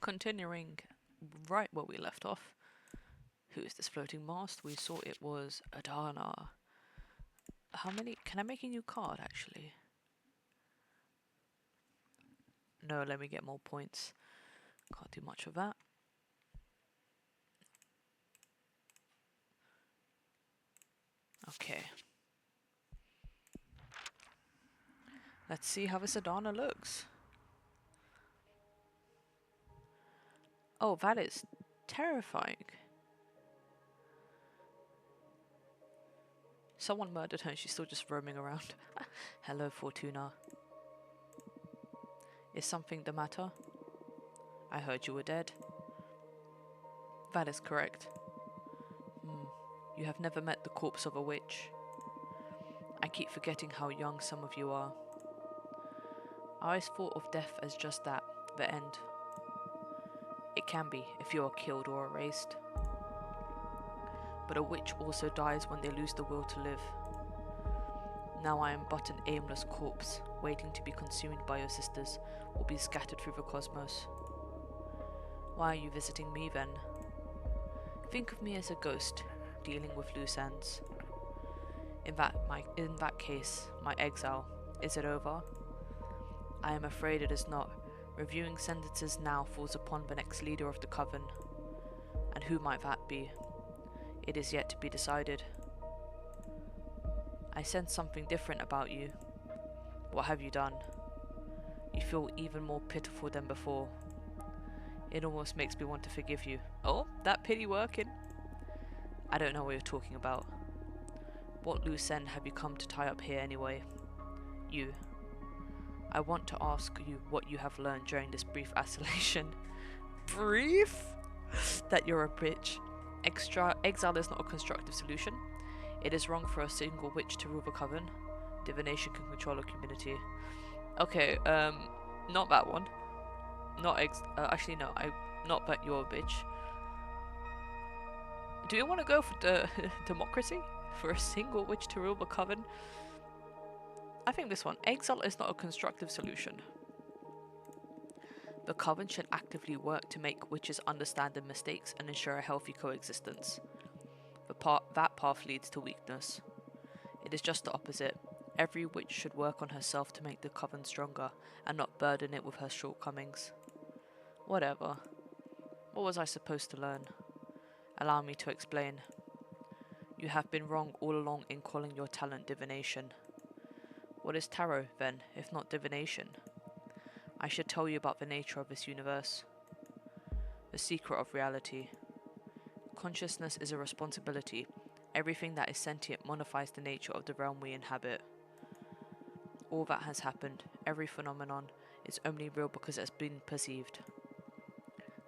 Continuing right where we left off. Who is this floating mast? We saw it was Aedana. How many? Can I make a new card actually? No, let me get more points. Can't do much of that. Okay. Let's see how this Aedana looks. Oh, that is terrifying. Someone murdered her and she's still just roaming around. Hello, Fortuna. Is something the matter? I heard you were dead. That is correct. You have never met the corpse of a witch. I keep forgetting how young some of you are. I always thought of death as just that, the end. It can be if you are killed or erased. But a witch also dies when they lose the will to live. Now I am but an aimless corpse, waiting to be consumed by your sisters, or be scattered through the cosmos. Why are you visiting me then? Think of me as a ghost, dealing with loose ends. In that case, my exile, is it over? I am afraid it is not. Reviewing sentences now falls upon the next leader of the coven. And who might that be? It is yet to be decided. I sense something different about you. What have you done? You feel even more pitiful than before. It almost makes me want to forgive you. Oh, that pity working. I don't know what you're talking about. What loose end have you come to tie up here anyway? You. I want to ask you what you have learned during this brief isolation. Brief? That you're a bitch. Exile is not a constructive solution. It is wrong for a single witch to rule the coven. Divination can control a community. Okay, not that one. Not actually no, not that you're a bitch. Do you want to go for the democracy? For a single witch to rule the coven? I think this one. Exile is not a constructive solution. The coven should actively work to make witches understand their mistakes and ensure a healthy coexistence. That path leads to weakness. It is just the opposite. Every witch should work on herself to make the coven stronger and not burden it with her shortcomings. Whatever. What was I supposed to learn? Allow me to explain. You have been wrong all along in calling your talent divination. What is tarot, then, if not divination? I should tell you about the nature of this universe. The secret of reality. Consciousness is a responsibility. Everything that is sentient modifies the nature of the realm we inhabit. All that has happened, every phenomenon, is only real because it has been perceived.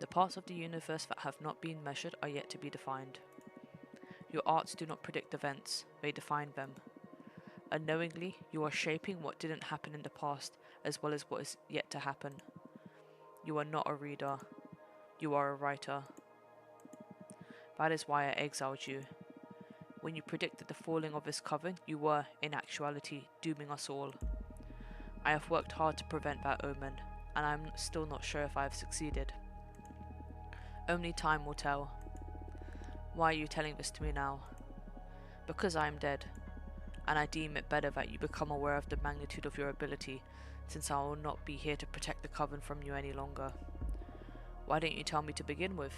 The parts of the universe that have not been measured are yet to be defined. Your arts do not predict events, they define them. Unknowingly, you are shaping what didn't happen in the past as well as what is yet to happen. You are not a reader. You are a writer. That is why I exiled you. When you predicted the falling of this coven, you were, in actuality, dooming us all. I have worked hard to prevent that omen, and I am still not sure if I have succeeded. Only time will tell. Why are you telling this to me now? Because I am dead, and I deem it better that you become aware of the magnitude of your ability, since I will not be here to protect the coven from you any longer. Why didn't you tell me to begin with?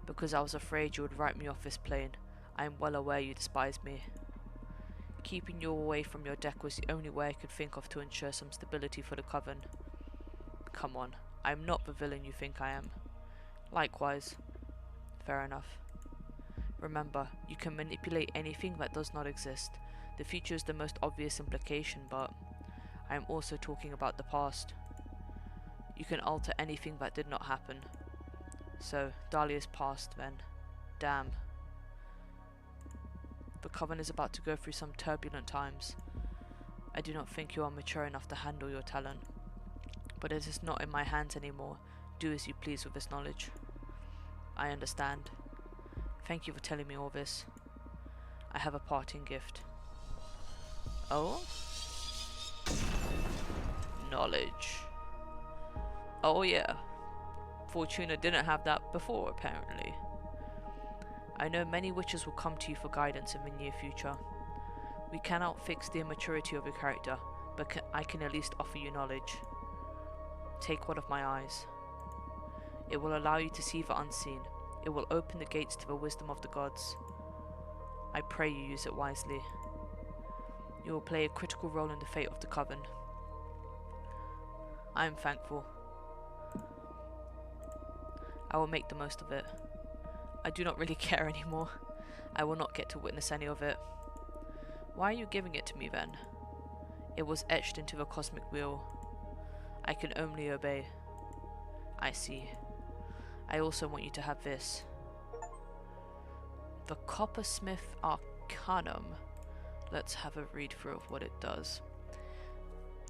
Because I was afraid you would write me off this plane. I am well aware you despise me. Keeping you away from your deck was the only way I could think of to ensure some stability for the coven. Come on, I am not the villain you think I am. Likewise. Fair enough. Remember, you can manipulate anything that does not exist. The future is the most obvious implication, but I am also talking about the past. You can alter anything that did not happen. So, Dahlia's past then. Damn. The coven is about to go through some turbulent times. I do not think you are mature enough to handle your talent. But it is not in my hands anymore. Do as you please with this knowledge. I understand. Thank you for telling me all this. I have a parting gift. Oh? Knowledge. Oh yeah. Fortuna didn't have that before, apparently. I know many witches will come to you for guidance in the near future. We cannot fix the immaturity of your character, but I can at least offer you knowledge. Take one of my eyes. It will allow you to see the unseen. It will open the gates to the wisdom of the gods. I pray you use it wisely. You will play a critical role in the fate of the coven. I am thankful. I will make the most of it. I do not really care anymore. I will not get to witness any of it. Why are you giving it to me then? It was etched into the Cosmic Wheel. I can only obey. I see. I also want you to have this. The Coppersmith Arcanum. Let's have a read through of what it does.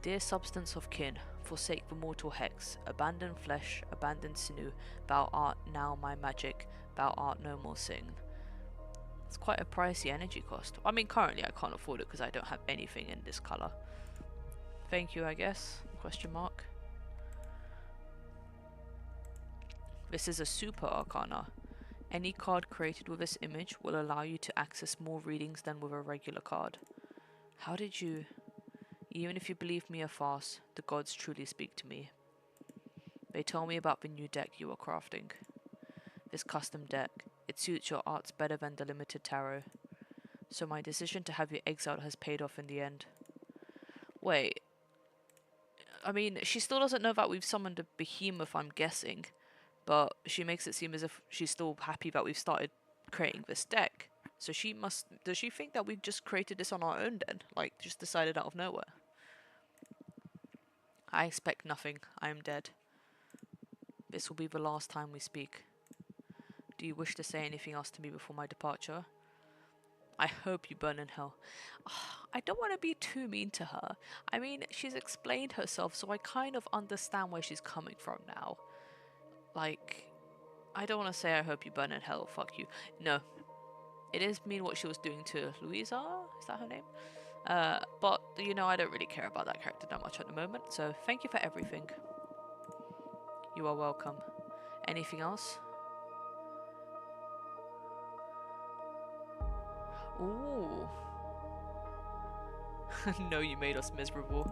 Dear substance of kin, forsake the mortal hex, abandon flesh, abandon sinew, thou art now my magic, thou art no more sin. It's quite a pricey energy cost. I mean, currently I can't afford it because I don't have anything in this colour. Thank you, I guess? Question mark. This is a super arcana. Any card created with this image will allow you to access more readings than with a regular card. How did you... Even if you believe me a farce, the gods truly speak to me. They tell me about the new deck you are crafting. This custom deck, it suits your arts better than the limited tarot. So my decision to have you exiled has paid off in the end. Wait. I mean, she still doesn't know that we've summoned a behemoth, I'm guessing. But she makes it seem as if she's still happy that we've started creating this deck. So she must... Does she think that we've just created this on our own then? Like, just decided out of nowhere? I expect nothing. I am dead. This will be the last time we speak. Do you wish to say anything else to me before my departure? I hope you burn in hell. I don't want to be too mean to her. I mean, she's explained herself, so I kind of understand where she's coming from now. Like, I don't want to say I hope you burn in hell, fuck you. No. It is mean what she was doing to Louisa? Is that her name? But, you know, I don't really care about that character that much at the moment, so thank you for everything. You are welcome. Anything else? Ooh. No, you made us miserable.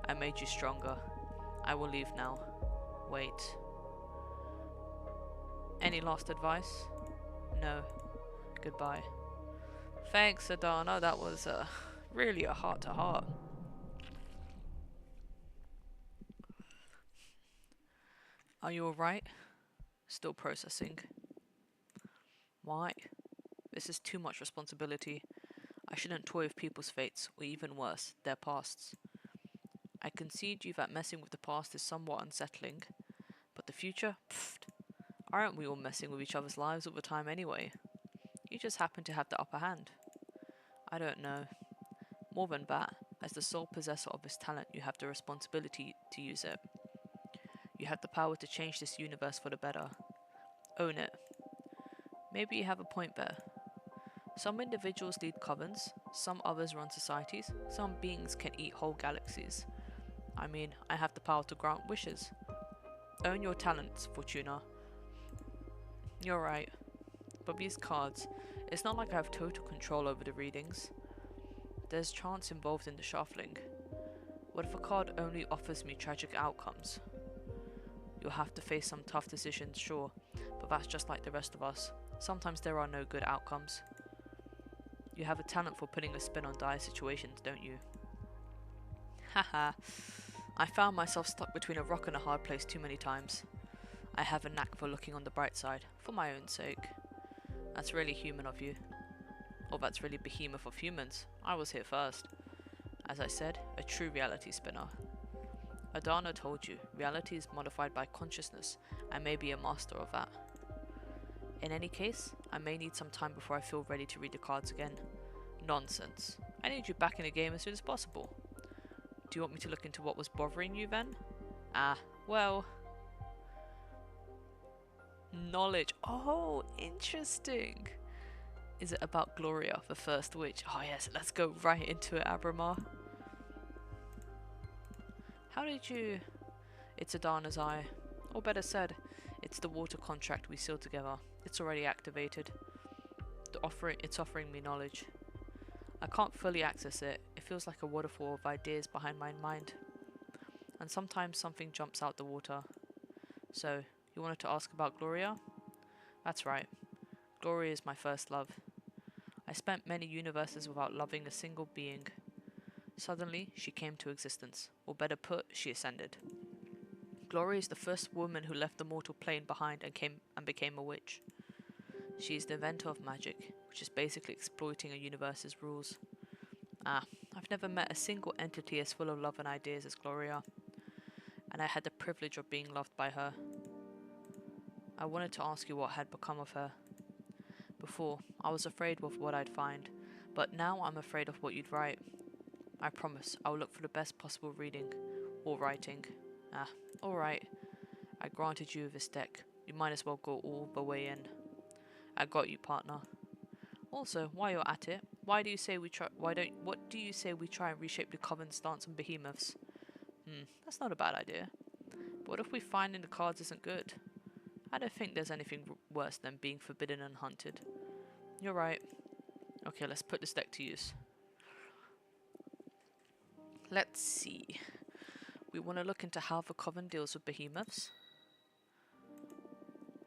I made you stronger. I will leave now. Wait. Any last advice? No. Goodbye. Thanks, Aedana. That was really a heart-to-heart. Are you alright? Still processing. Why? This is too much responsibility. I shouldn't toy with people's fates, or even worse, their pasts. I concede you that messing with the past is somewhat unsettling, but the future? Pfft. Aren't we all messing with each other's lives all the time anyway? You just happen to have the upper hand. I don't know. More than that, as the sole possessor of this talent, you have the responsibility to use it. You have the power to change this universe for the better. Own it. Maybe you have a point there. Some individuals lead covens, some others run societies, some beings can eat whole galaxies. I mean, I have the power to grant wishes. Own your talents, Fortuna. You're right. But these cards, it's not like I have total control over the readings. There's chance involved in the shuffling. What if a card only offers me tragic outcomes? You'll have to face some tough decisions, sure, but that's just like the rest of us. Sometimes there are no good outcomes. You have a talent for putting a spin on dire situations, don't you? Haha. I found myself stuck between a rock and a hard place too many times. I have a knack for looking on the bright side, for my own sake. That's really human of you. Or that's really behemoth of humans. I was here first. As I said, a true reality spinner. Aedana told you, reality is modified by consciousness. I may be a master of that. In any case, I may need some time before I feel ready to read the cards again. Nonsense. I need you back in the game as soon as possible. Do you want me to look into what was bothering you then? Well... Knowledge. Oh, interesting. Is it about Gloria, the first witch? Oh yes, let's go right into it, Abramar. How did you... It's Aedana's eye. Or better said, it's the water contract we sealed together. It's already activated. It's offering me knowledge. I can't fully access it. It feels like a waterfall of ideas behind my mind. And sometimes something jumps out the water. So, you wanted to ask about Gloria? That's right. Gloria is my first love. I spent many universes without loving a single being. Suddenly, she came to existence. Or better put, she ascended. Gloria is the first woman who left the mortal plane behind and became a witch. She is the inventor of magic, which is basically exploiting a universe's rules. I've never met a single entity as full of love and ideas as Gloria, and I had the privilege of being loved by her. I wanted to ask you what had become of her. Before, I was afraid of what I'd find, but now I'm afraid of what you'd write. I promise I will look for the best possible reading, or writing. Alright. I granted you this deck. You might as well go all the way in. I got you, partner. Also, while you're at it, what do you say we try and reshape the coven stance on behemoths? That's not a bad idea. But what if we find in the cards isn't good? I don't think there's anything worse than being forbidden and hunted. You're right. Okay, let's put this deck to use. Let's see. We want to look into how the coven deals with behemoths.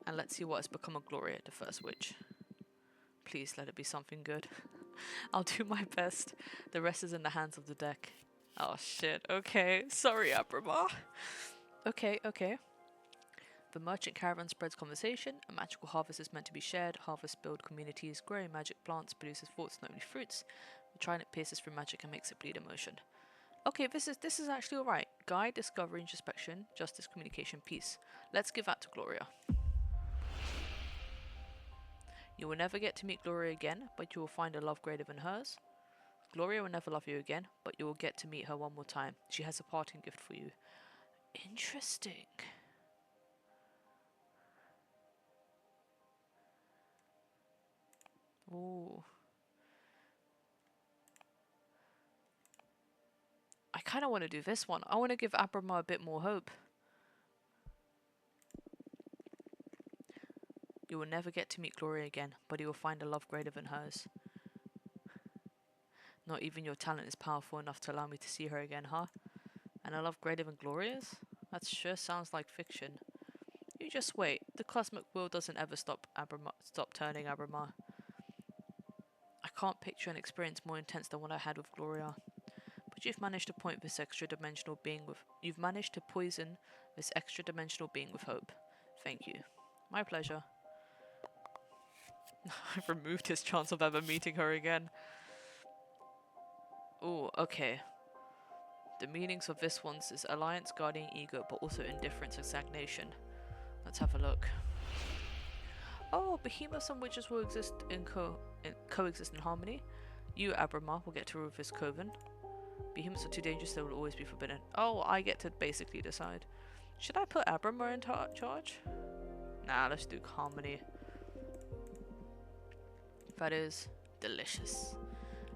And let's see what has become of Gloria, the first witch. Please let it be something good. I'll do my best. The rest is in the hands of the deck. Oh shit, okay. Sorry, Abrama. Okay. The merchant caravan spreads conversation. A magical harvest is meant to be shared. Harvest build communities. Growing magic plants produces thoughts, not only fruits. The trident pierces through magic and makes it bleed emotion. Okay, this is actually alright. Guide, discovery, introspection, justice, communication, peace. Let's give that to Gloria. You will never get to meet Gloria again, but you will find a love greater than hers. Gloria will never love you again, but you will get to meet her one more time. She has a parting gift for you. Interesting. Ooh. I kind of want to do this one. I want to give Abrama a bit more hope. You will never get to meet Gloria again, but you will find a love greater than hers. Not even your talent is powerful enough to allow me to see her again, huh? And a love greater than Gloria's? That sure sounds like fiction. You just wait. The Cosmic Wheel doesn't ever stop turning, Abrama. I can't picture an experience more intense than what I had with Gloria. But you've managed to poison this extra-dimensional being with hope. Thank you. My pleasure. I've removed his chance of ever meeting her again. Ooh, okay. The meanings of this one's is alliance, guarding ego, but also indifference and stagnation. Let's have a look. Oh, behemoths and witches will coexist in harmony. You, Abrama, will get to rule this coven. Behemoths are too dangerous, they will always be forbidden. Oh, I get to basically decide. Should I put Abrama in charge? Nah, let's do harmony. That is delicious.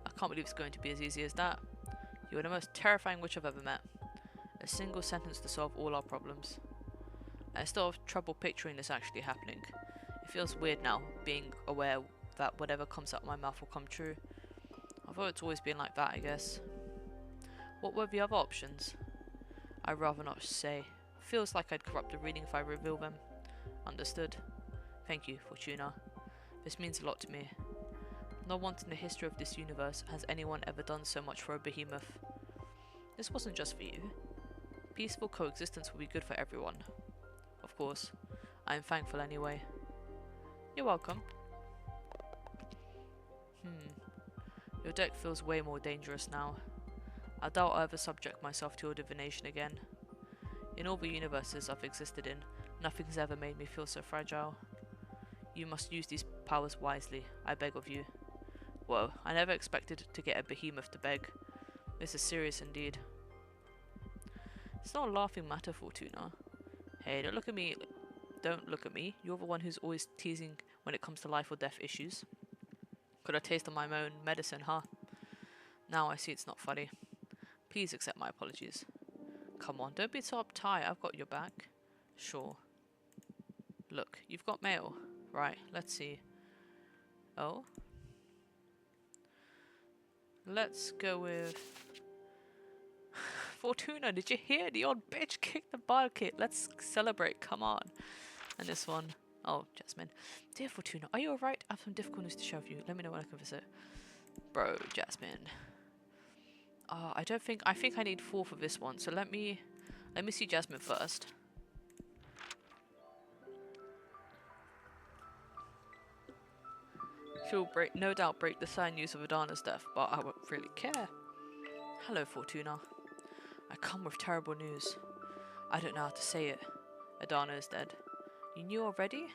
I can't believe it's going to be as easy as that. You are the most terrifying witch I've ever met. A single sentence to solve all our problems. I still have trouble picturing this actually happening. It feels weird now, being aware that whatever comes out of my mouth will come true. Although it's always been like that, I guess. What were the other options? I'd rather not say. Feels like I'd corrupt the reading if I reveal them. Understood. Thank you, Fortuna. This means a lot to me. Not once in the history of this universe has anyone ever done so much for a behemoth. This wasn't just for you. Peaceful coexistence will be good for everyone. Of course. I am thankful anyway. You're welcome. Your deck feels way more dangerous now. I doubt I'll ever subject myself to your divination again. In all the universes I've existed in, nothing's ever made me feel so fragile. You must use these powers wisely, I beg of you. Whoa, I never expected to get a behemoth to beg. This is serious indeed. It's not a laughing matter, Fortuna. Hey, don't look at me. Don't look at me. You're the one who's always teasing when it comes to life or death issues. Could I taste of my own medicine, huh? Now I see it's not funny. Please accept my apologies. Come on, don't be so uptight. I've got your back. Sure. Look, you've got mail. Right, let's see. Oh? Let's go with... Fortuna, did you hear? The old bitch kicked the bucket. Let's celebrate, come on. And this one... Oh, Jasmine. Dear Fortuna, are you alright? I have some difficult news to share with you. Let me know when I can visit. Bro, Jasmine. I think I need 4 for this one. So let me see Jasmine first. She'll no doubt break the sad news of Aedana's death, but I won't really care. Hello, Fortuna. I come with terrible news. I don't know how to say it. Aedana is dead. You knew already?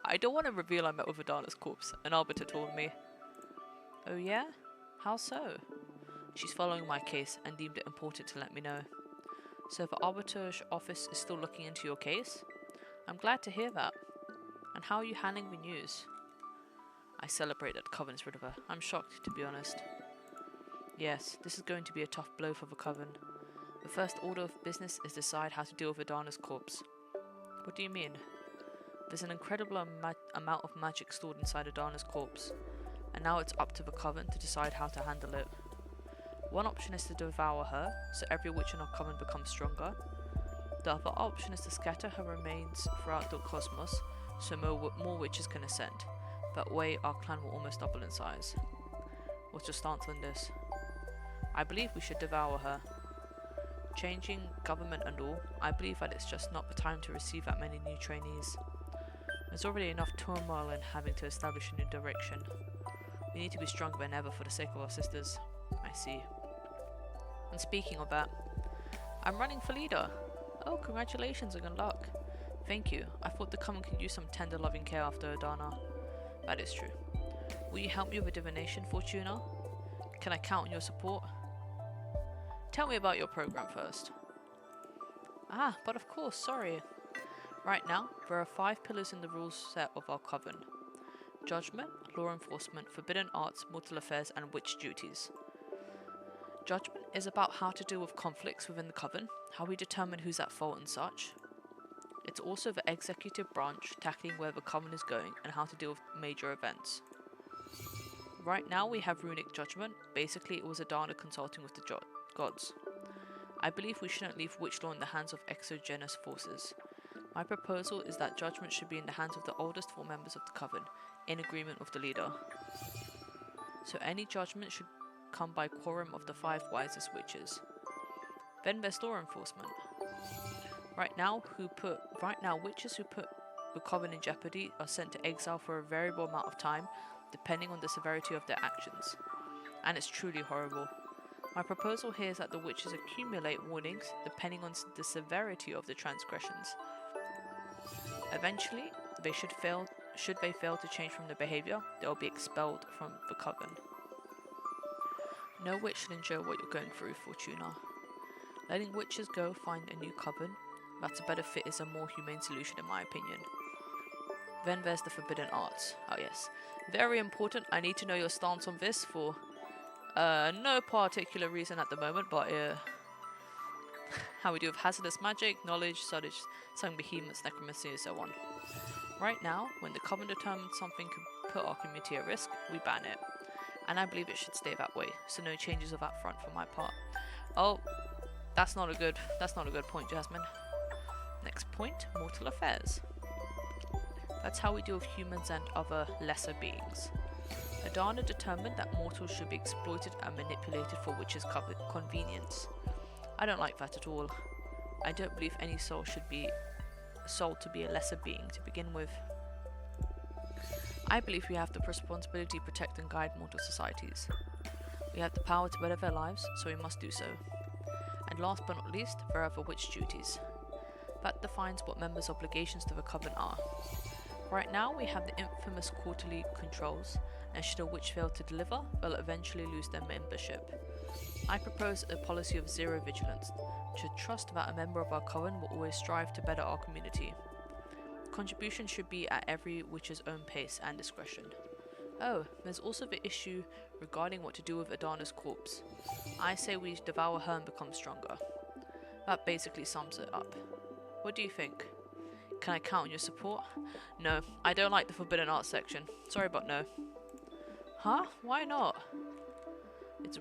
I don't want to reveal I met with Aedana's corpse. An arbiter told me. Oh yeah? How so? She's following my case and deemed it important to let me know. So the arbiter's office is still looking into your case? I'm glad to hear that. And how are you handling the news? I celebrate that the coven is rid of her. I'm shocked, to be honest. Yes, this is going to be a tough blow for the coven. The first order of business is decide how to deal with Aedana's corpse. What do you mean? There's an incredible amount of magic stored inside Aedana's corpse, and now it's up to the coven to decide how to handle it. One option is to devour her, so every witch in our coven becomes stronger. The other option is to scatter her remains throughout the cosmos, so more witches can ascend. That way our clan will almost double in size. What's your stance on this? I believe we should devour her. Changing government and all, I believe that it's just not the time to receive that many new trainees. There's already enough turmoil in having to establish a new direction. We need to be stronger than ever for the sake of our sisters. I see. And speaking of that, I'm running for leader. Oh, congratulations and good luck. Thank you. I thought the coven could use some tender loving care after Aedana. That is true. Will you help me with divination, Fortuna? Can I count on your support? Tell me about your program first. Ah, but of course, sorry. Right now, there are 5 pillars in the rules set of our coven. Judgment, law enforcement, forbidden arts, mortal affairs, and witch duties. Judgment is about how to deal with conflicts within the coven, how we determine who's at fault and such. It's also the executive branch tackling where the coven is going and how to deal with major events. Right now we have runic judgment. Basically it was Aedana consulting with the gods. I believe we shouldn't leave witch law in the hands of exogenous forces. My proposal is that judgment should be in the hands of the oldest 4 members of the coven, in agreement with the leader. So any judgment should come by quorum of the 5 wisest witches. Then there's law enforcement. Right now, witches who put the coven in jeopardy are sent to exile for a variable amount of time, depending on the severity of their actions. And it's truly horrible. My proposal here is that the witches accumulate warnings depending on the severity of the transgressions. Eventually, should they fail to change from their behavior, they will be expelled from the coven. No witch should endure what you're going through, Fortuna. Letting witches go find a new coven that's a better fit is a more humane solution in my opinion. Then there's the forbidden arts. Oh yes, very important. I need to know your stance on this for no particular reason at the moment, but how we do with hazardous magic, knowledge, such as some behemoths, necromancy, and so on. Right now, when the coven determines something could put our community at risk, we ban it. And I believe it should stay that way, so no changes of that front for my part. Oh, that's not a good point, Jasmine. Next point, mortal affairs. That's how we deal with humans and other lesser beings. Aedana determined that mortals should be exploited and manipulated for witches' convenience. I don't like that at all. I don't believe any soul should be sold to be a lesser being to begin with. I believe we have the responsibility to protect and guide mortal societies. We have the power to better their lives, so we must do so. And last but not least, there are the witch duties. That defines what members' obligations to the coven are. Right now we have the infamous quarterly controls, and should a witch fail to deliver, they'll eventually lose their membership. I propose a policy of zero vigilance, to trust that a member of our coven will always strive to better our community. Contribution should be at every witch's own pace and discretion. Oh, there's also the issue regarding what to do with Aedana's corpse. I say we devour her and become stronger. That basically sums it up. What do you think? Can I count on your support? No, I don't like the Forbidden Arts section. Sorry, but no. Huh? Why not?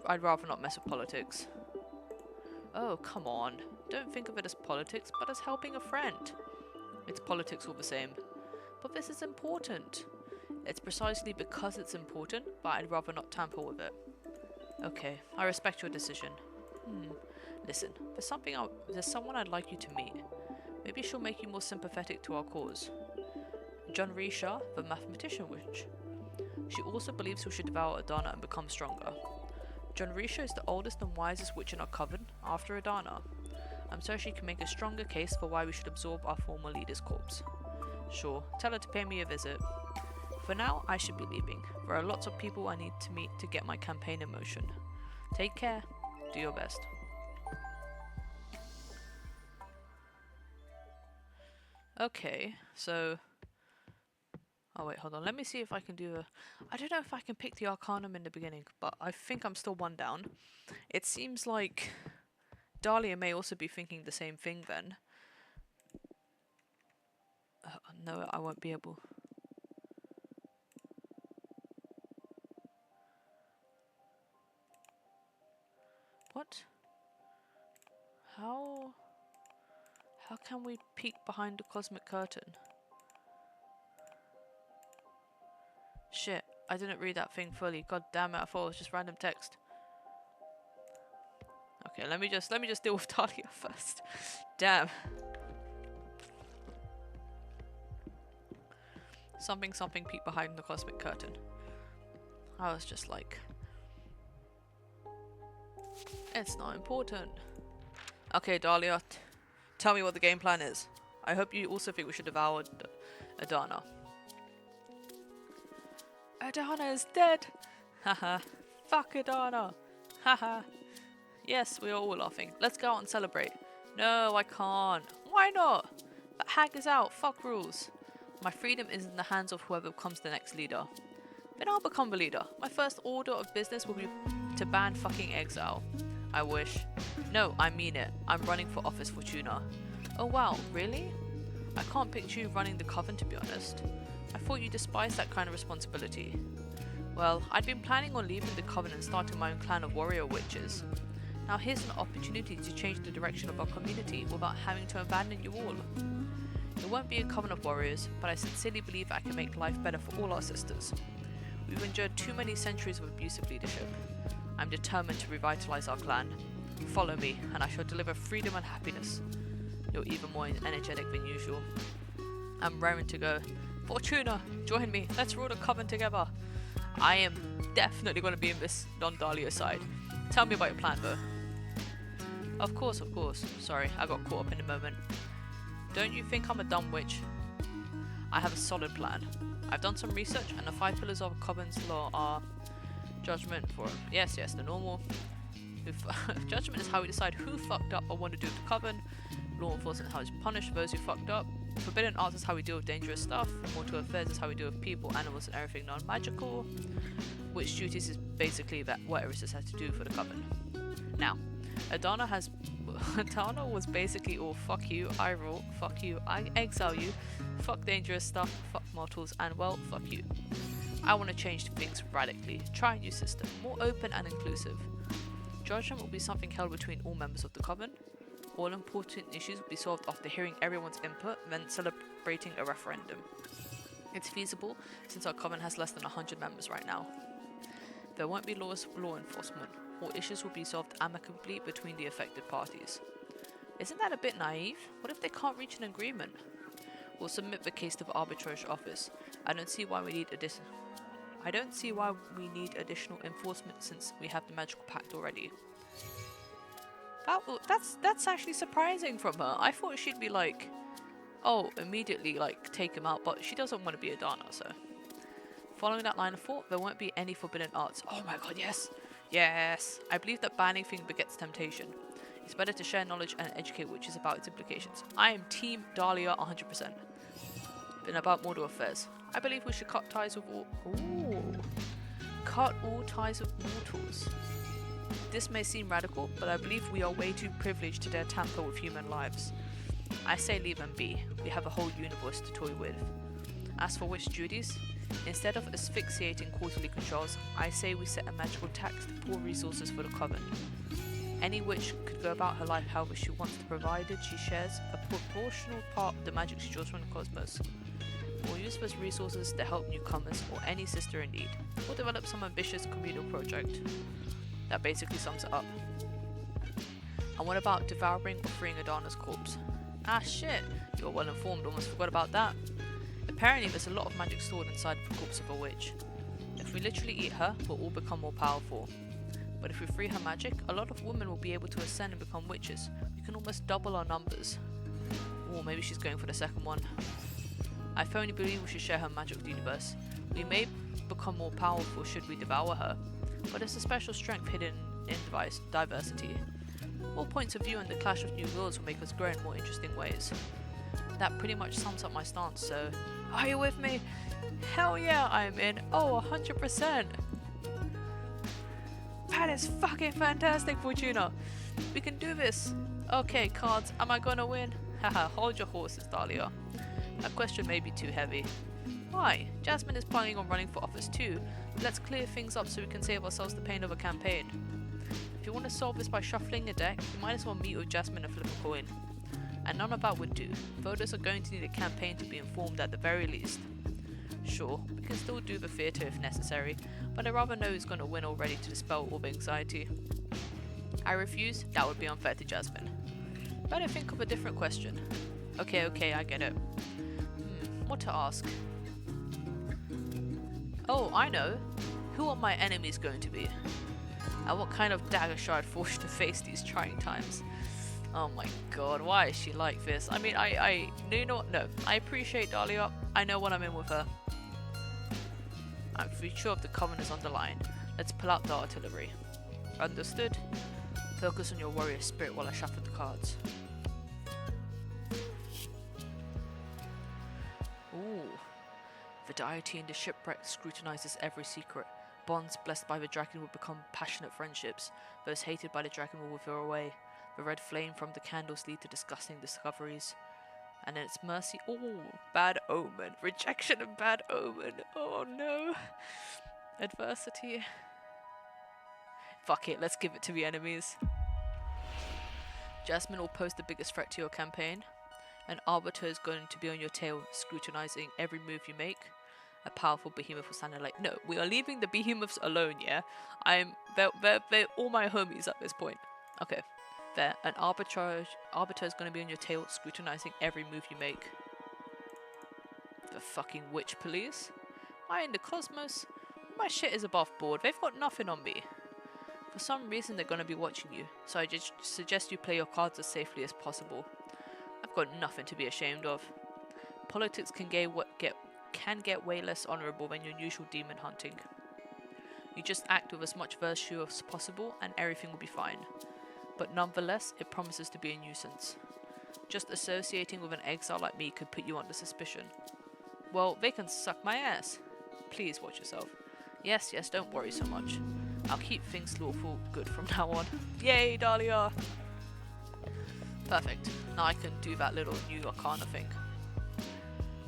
I'd rather not mess with politics. Oh, come on. Don't think of it as politics, but as helping a friend. It's politics all the same. But this is important. It's precisely because it's important, but I'd rather not tamper with it. Okay, I respect your decision. Listen, there's someone I'd like you to meet. Maybe she'll make you more sympathetic to our cause. John Risha, the mathematician witch. She also believes we should devour Aedana and become stronger. John Risha is the oldest and wisest witch in our coven, after Aedana. I'm sure she can make a stronger case for why we should absorb our former leader's corpse. Sure, tell her to pay me a visit. For now, I should be leaving. There are lots of people I need to meet to get my campaign in motion. Take care. Do your best. Okay, so... Oh wait, hold on. Let me see if I can do a... I don't know if I can pick the Arcanum in the beginning, but I think I'm still one down. It seems like Dahlia may also be thinking the same thing then. No, I won't be able... What? How can we peek behind the cosmic curtain? Shit, I didn't read that thing fully. God damn it, I thought it was just random text. Okay, let me just deal with Dahlia first. Damn. Something peek behind the cosmic curtain. I was just like, it's not important. Okay, Dahlia, tell me what the game plan is. I hope you also think we should devour Aedana. Aedana is dead! Haha. Fuck Aedana! Haha. Yes, we are all laughing. Let's go out and celebrate. No, I can't. Why not? That hag is out. Fuck rules. My freedom is in the hands of whoever becomes the next leader. Then I'll become the leader. My first order of business will be to ban fucking exile. I wish. No, I mean it. I'm running for office, Fortuna. Oh wow, really? I can't picture you running the coven, to be honest. I thought you despised that kind of responsibility. Well, I'd been planning on leaving the coven and starting my own clan of warrior witches. Now here's an opportunity to change the direction of our community without having to abandon you all. It won't be a coven of warriors, but I sincerely believe I can make life better for all our sisters. We've endured too many centuries of abusive leadership. I'm determined to revitalize our clan. Follow me, and I shall deliver freedom and happiness. You're even more energetic than usual. I'm raring to go. Fortuna, join me. Let's rule the coven together. I am definitely going to be in this non-Dahlia side. Tell me about your plan, though. Of course. Sorry, I got caught up in the moment. Don't you think I'm a dumb witch? I have a solid plan. I've done some research, and the 5 pillars of Coven's law are judgment for yes, the normal. Judgment is how we decide who fucked up or what to do with the coven. Law enforcement is how we punish those who fucked up. Forbidden arts is how we deal with dangerous stuff. Mortal affairs is how we deal with people, animals, and everything non-magical. Witch duties is basically that whatever it has to do for the coven. Now, Aedana was basically all fuck you, I rule, fuck you, I exile you, fuck dangerous stuff, fuck mortals, and well, fuck you. I want to change things radically, try a new system, more open and inclusive. Judgment will be something held between all members of the coven. All important issues will be solved after hearing everyone's input, then celebrating a referendum. It's feasible since our coven has less than 100 members right now. There won't be law enforcement. All issues will be solved amicably between the affected parties. Isn't that a bit naive? What if they can't reach an agreement? We'll submit the case to the arbitrage office. I don't see why we need additional enforcement since we have the magical pact already. That's actually surprising from her. I thought she'd be like, oh, immediately like take him out, but she doesn't want to be Aedana, so. Following that line of thought, there won't be any forbidden arts. Oh my god, yes! Yes! I believe that banning thing begets temptation. It's better to share knowledge and educate witches about its implications. I am Team Dahlia 100%. Then about mortal affairs. I believe we should cut ties with all... Ooh. Cut all ties with mortals. This may seem radical, but I believe we are way too privileged to dare tamper with human lives. I say leave them be. We have a whole universe to toy with. As for witch duties, instead of asphyxiating quarterly controls, I say we set a magical tax to poor resources for the coven. Any witch could go about her life however she wants, provided she shares a proportional part of the magic she draws from the cosmos. We'll use those resources to help newcomers or any sister in need, or develop some ambitious communal project. That basically sums it up. And what about devouring or freeing Aedana's corpse? Ah shit, you're well informed, almost forgot about that. Apparently there's a lot of magic stored inside the corpse of a witch. If we literally eat her, we'll all become more powerful. But if we free her magic, a lot of women will be able to ascend and become witches. We can almost double our numbers. Or maybe she's going for the second one. I firmly believe we should share her magic with the universe. We may become more powerful should we devour her, but there's a special strength hidden in diversity. More points of view and the clash of new worlds will make us grow in more interesting ways. That pretty much sums up my stance, so... Are you with me? Hell yeah, I'm in. Oh, 100%! That is fucking fantastic, Fortuna! We can do this! Okay, cards, am I gonna win? Haha, hold your horses, Dahlia. That question may be too heavy. Why? Jasmine is planning on running for office too. Let's clear things up so we can save ourselves the pain of a campaign. If you want to solve this by shuffling a deck, you might as well meet with Jasmine and flip a coin. And none of that would do. Voters are going to need a campaign to be informed at the very least. Sure, we can still do the theatre if necessary, but I'd rather know who's going to win already to dispel all the anxiety. I refuse, that would be unfair to Jasmine. Better think of a different question. Okay, I get it. What to ask? Oh, I know. Who are my enemies going to be? And what kind of dagger shall I force to face these trying times? Oh my god, why is she like this? I mean, you know what? No, I appreciate Dahlia. I know what I'm in with her. I'm sure of the coven is on the line. Let's pull out the artillery. Understood? Focus on your warrior spirit while I shuffle the cards. Ooh. The deity in the shipwreck scrutinizes every secret. Bonds blessed by the dragon will become passionate friendships. Those hated by the dragon will wither away. The red flame from the candles lead to disgusting discoveries. And in its mercy, ooh, bad omen. Rejection and bad omen. Oh no. Adversity. Fuck it, let's give it to the enemies. Jasmine will pose the biggest threat to your campaign. An arbiter is going to be on your tail, scrutinizing every move you make. A powerful behemoth will stand like, no, we are leaving the behemoths alone, yeah? They're all my homies at this point. Okay, there. An arbiter is going to be on your tail, scrutinizing every move you make. The fucking witch police? Am I in the cosmos? My shit is above board. They've got nothing on me. For some reason, they're going to be watching you, so I just suggest you play your cards as safely as possible. I've got nothing to be ashamed of. Politics can get way less honourable than your usual demon hunting. You just act with as much virtue as possible and everything will be fine. But nonetheless, it promises to be a nuisance. Just associating with an exile like me could put you under suspicion. Well, they can suck my ass. Please watch yourself. Yes, don't worry so much. I'll keep things lawful good from now on. Yay, Dahlia! Perfect. Now I can do that little new arcana thing.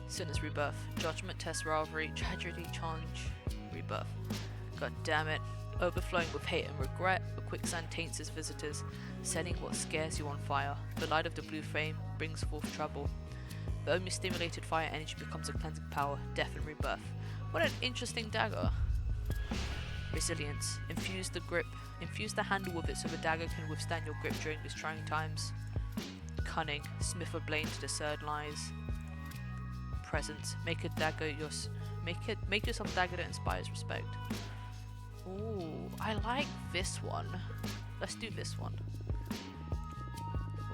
Sinner's rebirth. Judgment, test, rivalry, tragedy, challenge, rebirth. God damn it. Overflowing with hate and regret, a quicksand taints its visitors, setting what scares you on fire. The light of the blue flame brings forth trouble. The only stimulated fire energy becomes a cleansing power, death and rebirth. What an interesting dagger. Resilience. Infuse the handle with it so the dagger can withstand your grip during these trying times. Cunning. Smith a blade to discern lies. Presence. Make yourself a dagger that inspires respect. Ooh, I like this one. Let's do this one.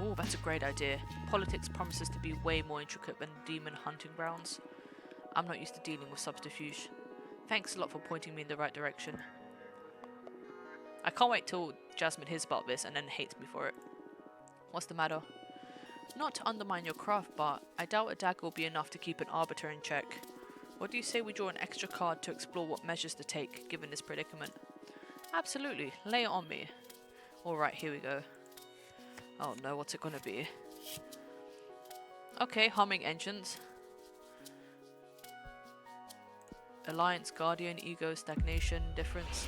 Ooh, that's a great idea. Politics promises to be way more intricate than demon hunting grounds. I'm not used to dealing with subterfuge. Thanks a lot for pointing me in the right direction. I can't wait till Jasmine hears about this and then hates me for it. What's the matter? Not to undermine your craft, but I doubt a dagger will be enough to keep an arbiter in check. What do you say we draw an extra card to explore what measures to take, given this predicament? Absolutely. Lay it on me. Alright, here we go. Oh no, what's it gonna be? Okay, humming engines. Alliance, Guardian, Ego, Stagnation, Difference.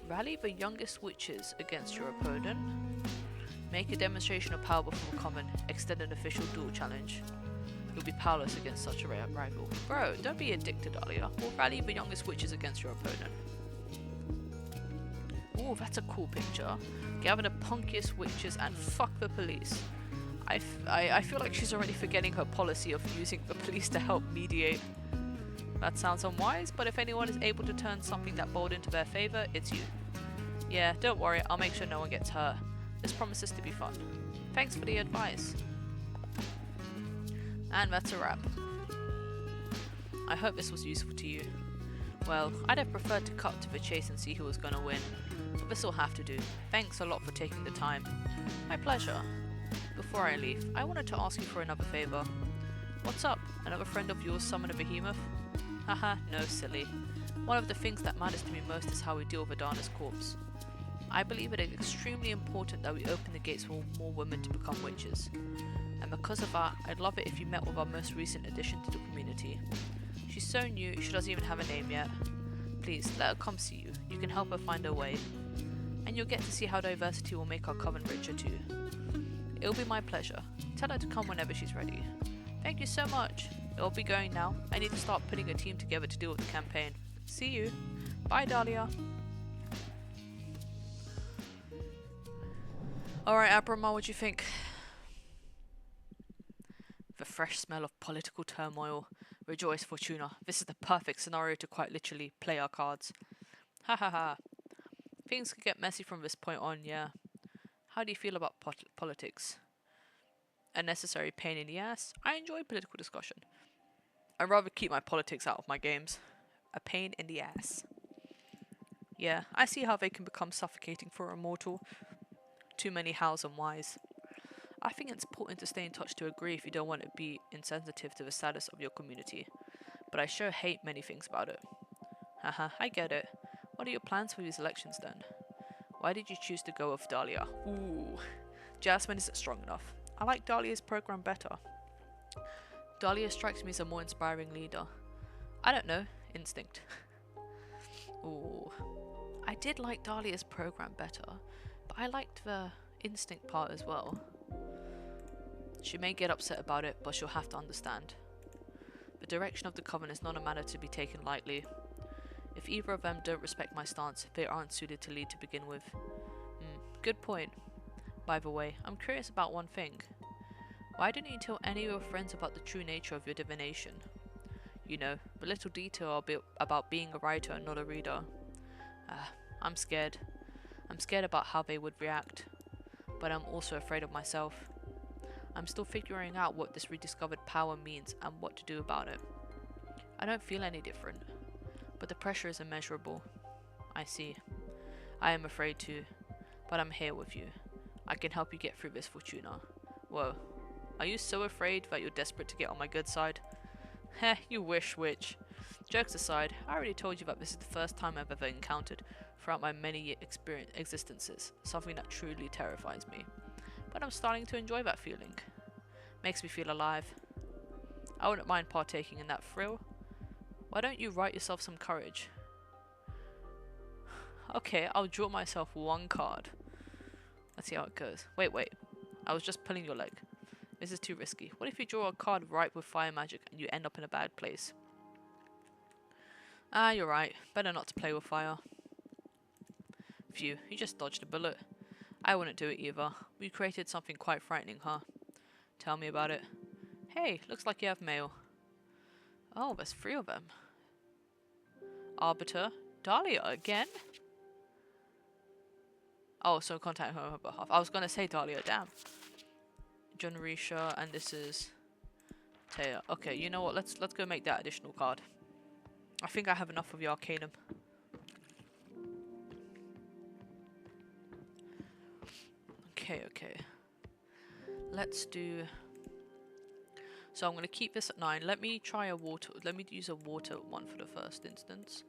Rally the youngest witches against your opponent. Make a demonstration of power before common. Extend an official duel challenge. You'll be powerless against such a rare rival. Bro, don't be a dick to Dahlia. Or rally the youngest witches against your opponent. Ooh, that's a cool picture. Gather the punkiest witches and fuck the police. I feel like she's already forgetting her policy of using the police to help mediate. That sounds unwise, but if anyone is able to turn something that bold into their favor, it's you. Yeah, don't worry, I'll make sure no one gets hurt. This promises to be fun. Thanks for the advice. And that's a wrap. I hope this was useful to you. Well, I'd have preferred to cut to the chase and see who was gonna win, but this'll have to do. Thanks a lot for taking the time. My pleasure. Before I leave, I wanted to ask you for another favor. What's up? Another friend of yours summon a behemoth? Haha, no silly. One of the things that matters to me most is how we deal with Aedana's corpse. I believe it is extremely important that we open the gates for more women to become witches. And because of that, I'd love it if you met with our most recent addition to the community. She's so new, she doesn't even have a name yet. Please, let her come see you. You can help her find her way. And you'll get to see how diversity will make our coven richer too. It'll be my pleasure. Tell her to come whenever she's ready. Thank you so much. It'll be going now. I need to start putting a team together to deal with the campaign. See you. Bye, Dahlia. Alright, Abrama, what do you think? The fresh smell of political turmoil. Rejoice, Fortuna. This is the perfect scenario to quite literally play our cards. Ha ha ha. Things could get messy from this point on, yeah. How do you feel about politics? A necessary pain in the ass? I enjoy political discussion. I'd rather keep my politics out of my games. A pain in the ass. Yeah, I see how they can become suffocating for a mortal. Too many hows and whys. I think it's important to stay in touch to agree if you don't want to be insensitive to the status of your community. But I sure hate many things about it. Haha, I get it. What are your plans for these elections then? Why did you choose to go with Dahlia? Ooh, Jasmine isn't strong enough. I like Dahlia's program better. Dahlia strikes me as a more inspiring leader. I don't know, instinct. Ooh, I did like Dahlia's program better, but I liked the instinct part as well. She may get upset about it, but she'll have to understand. The direction of the coven is not a matter to be taken lightly. If either of them don't respect my stance, they aren't suited to lead to begin with. Good point. By the way, I'm curious about one thing. Why didn't you tell any of your friends about the true nature of your divination? You know, the little detail about being a writer and not a reader. I'm scared. I'm scared about how they would react. But I'm also afraid of myself. I'm still figuring out what this rediscovered power means and what to do about it. I don't feel any different, but the pressure is immeasurable. I see. I am afraid too, but I'm here with you. I can help you get through this, Fortuna. Whoa. Are you so afraid that you're desperate to get on my good side? Heh, you wish, witch. Jokes aside, I already told you that this is the first time I've ever encountered, throughout my many existences, something that truly terrifies me. But I'm starting to enjoy that feeling. Makes me feel alive. I wouldn't mind partaking in that thrill. Why don't you write yourself some courage? Okay, I'll draw myself one card. Let's see how it goes. Wait. I was just pulling your leg. This is too risky. What if you draw a card ripe with fire magic and you end up in a bad place? Ah, you're right. Better not to play with fire. Phew, you just dodged a bullet. I wouldn't do it either. We created something quite frightening, huh? Tell me about it. Hey, looks like you have mail. Oh, there's 3 of them. Arbiter. Dahlia again? Oh, so contact her on her behalf. I was gonna say Dahlia, damn. John Risha, and this is Taya. Okay, you know what? Let's go make that additional card. I think I have enough of the Arcanum. Okay. Let's do So I'm going to keep this at 9. Let me try a water. Let me use a water one for the first instance.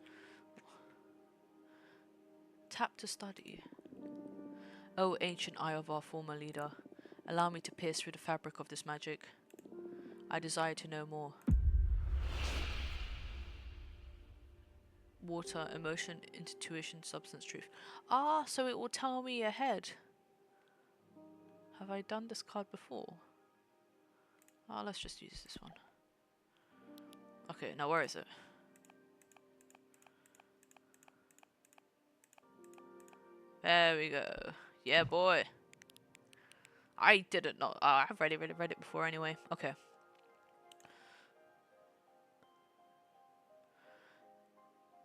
Tap to study. O ancient eye of our former leader, allow me to pierce through the fabric of this magic. I desire to know more. Water, emotion, intuition, substance, truth. Ah, so it will tell me ahead. Have I done this card before? Ah, let's just use this one. Okay, now where is it? There we go. Yeah, boy. I didn't know. I've read it before anyway. Okay.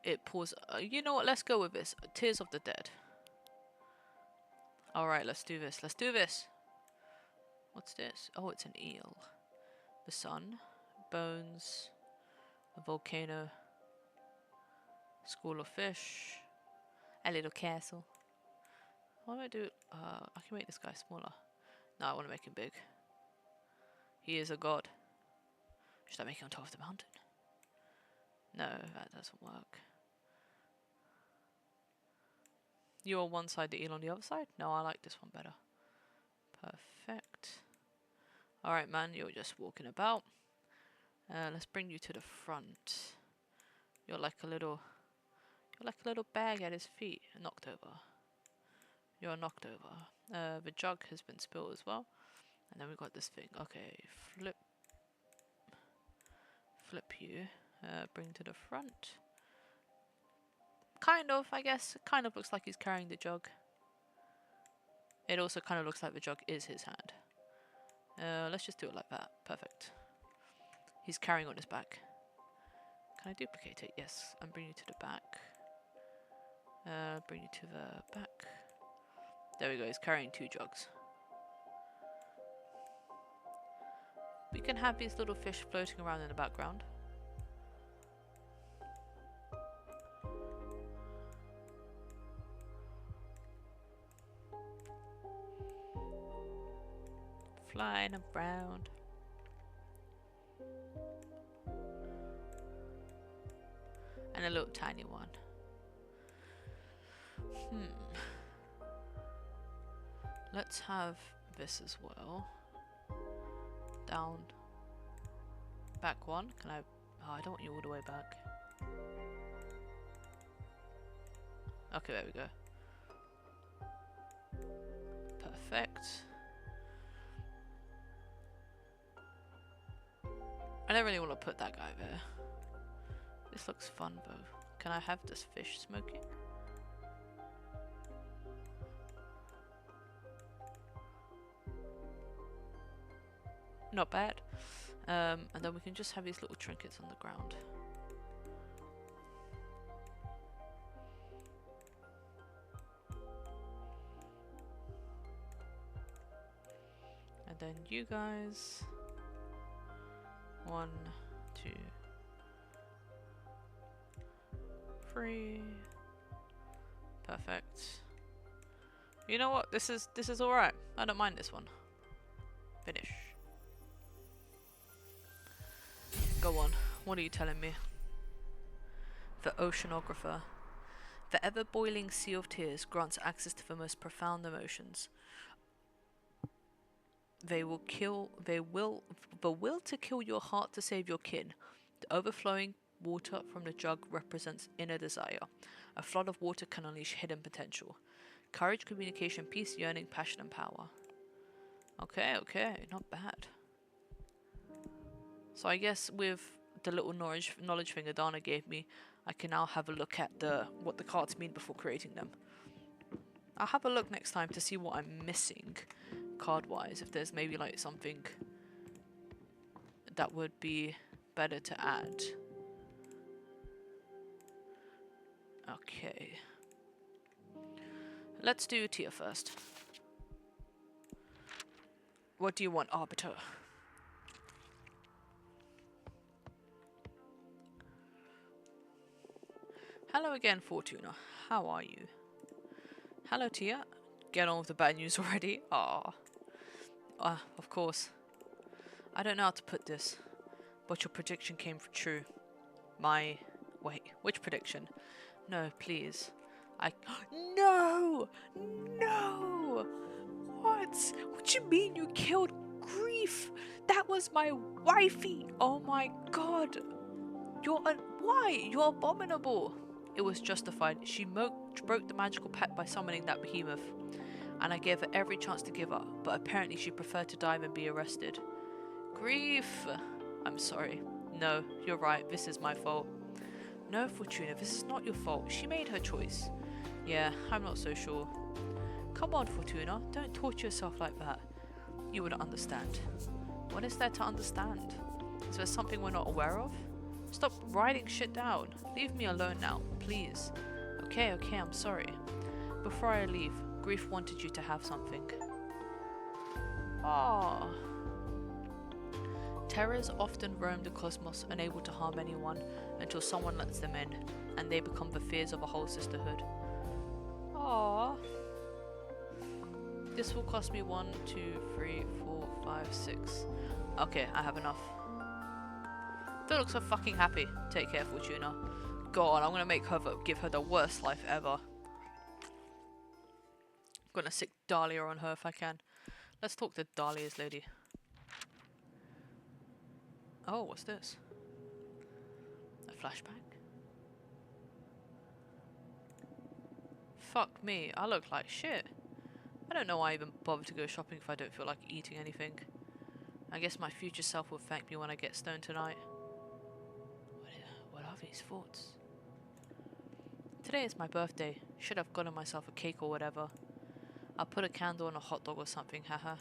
It pulls. You know what? Let's go with this. Tears of the Dead. Alright, let's do this. Let's do this. What's this? Oh, it's an eel. The sun. Bones. A volcano. School of fish. A little castle. What do I do? I can make this guy smaller. No, I want to make him big. He is a god. Should I make him on top of the mountain? No, that doesn't work. You're on one side, the eel on the other side? No, I like this one better. Perfect. Alright, man, you're just walking about. Let's bring you to the front. You're like a little bag at his feet. Knocked over. You're knocked over. The jug has been spilled as well. And then we've got this thing. Okay, flip you. Bring to the front. Kind of, I guess. It kind of looks like he's carrying the jug. It also kind of looks like the jug is his hand. Let's just do it like that. Perfect. He's carrying on his back. Can I duplicate it? Yes. And bring you to the back. Bring you to the back. There we go. He's carrying 2 jugs. We can have these little fish floating around in the background. Flying around. And a little tiny one. Let's have this as well. Down. Back one. Can I? Oh, I don't want you all the way back. Okay, there we go. Perfect. I don't really want to put that guy there. This looks fun though. Can I have this fish smoking? Not bad. And then we can just have these little trinkets on the ground. And then you guys. 1, 2, 3. Perfect. You know what? This is alright. I don't mind this one. Finish. Go on. What are you telling me? The Oceanographer. The ever-boiling sea of tears grants access to the most profound emotions. The will to kill your heart to save your kin. The overflowing water from the jug represents inner desire. A flood of water can unleash hidden potential. Courage, communication, peace, yearning, passion, and power. Okay, not bad. So I guess with the little knowledge thing Aedana gave me, I can now have a look at what the cards mean before creating them. I'll have a look next time to see what I'm missing card-wise, if there's maybe like something that would be better to add. Okay. Let's do Tia first. What do you want, Arbiter? Hello again, Fortuna. How are you? Hello, Tia. Get on with the bad news already? Of course. I don't know how to put this, but your prediction came true. Wait, which prediction? No, please. No! No! What? What you mean you killed Grief? That was my wifey! Oh my god! Why? You're abominable! It was justified. She broke the magical pact by summoning that behemoth, and I gave her every chance to give up, but apparently she preferred to die than be arrested. Grief! I'm sorry. No, you're right. This is my fault. No, Fortuna, this is not your fault. She made her choice. Yeah, I'm not so sure. Come on, Fortuna. Don't torture yourself like that. You wouldn't understand. What is there to understand? Is there something we're not aware of? Stop writing shit down. Leave me alone now, please. Okay, I'm sorry. Before I leave, Grief wanted you to have something. Ah. Terrors often roam the cosmos, unable to harm anyone until someone lets them in, and they become the fears of a whole sisterhood. Aww. This will cost me 1, 2, 3, 4, 5, 6. Okay, I have enough. Don't look so fucking happy. Take care, Fortuna. Go on, I'm gonna give her the worst life ever. I'm gonna sick Dahlia on her if I can. Let's talk to Dahlia's lady. Oh, what's this? A flashback? Fuck me, I look like shit. I don't know why I even bother to go shopping if I don't feel like eating anything. I guess my future self will thank me when I get stoned tonight. What are these thoughts? Today is my birthday. Should have gotten myself a cake or whatever. I'll put a candle on a hot dog or something, haha.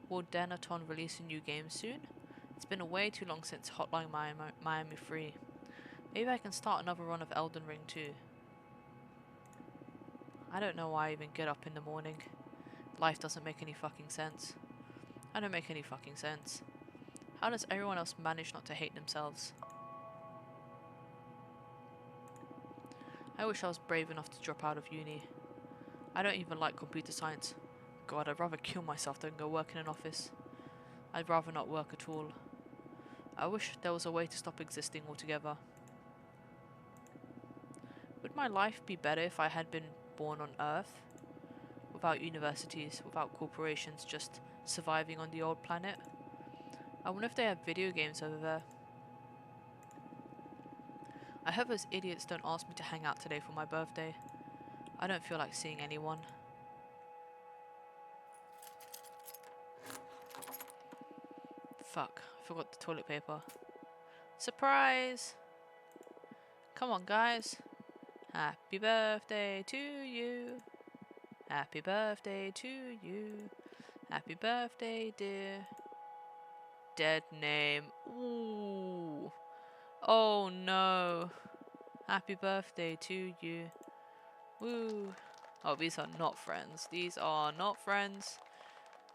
Will Denaton release a new game soon? It's been way too long since Hotline Miami 3. Maybe I can start another run of Elden Ring too. I don't know why I even get up in the morning. Life doesn't make any fucking sense. I don't make any fucking sense. How does everyone else manage not to hate themselves? I wish I was brave enough to drop out of uni. I don't even like computer science. God, I'd rather kill myself than go work in an office. I'd rather not work at all. I wish there was a way to stop existing altogether. Would my life be better if I had been born on Earth? Without universities, without corporations, just surviving on the old planet? I wonder if they have video games over there. I hope those idiots don't ask me to hang out today for my birthday. I don't feel like seeing anyone. Fuck, I forgot the toilet paper. Surprise! Come on, guys. Happy birthday to you. Happy birthday to you. Happy birthday, dear. Dead name. Ooh. Oh no. Happy birthday to you. Woo. Oh, these are not friends. These are not friends.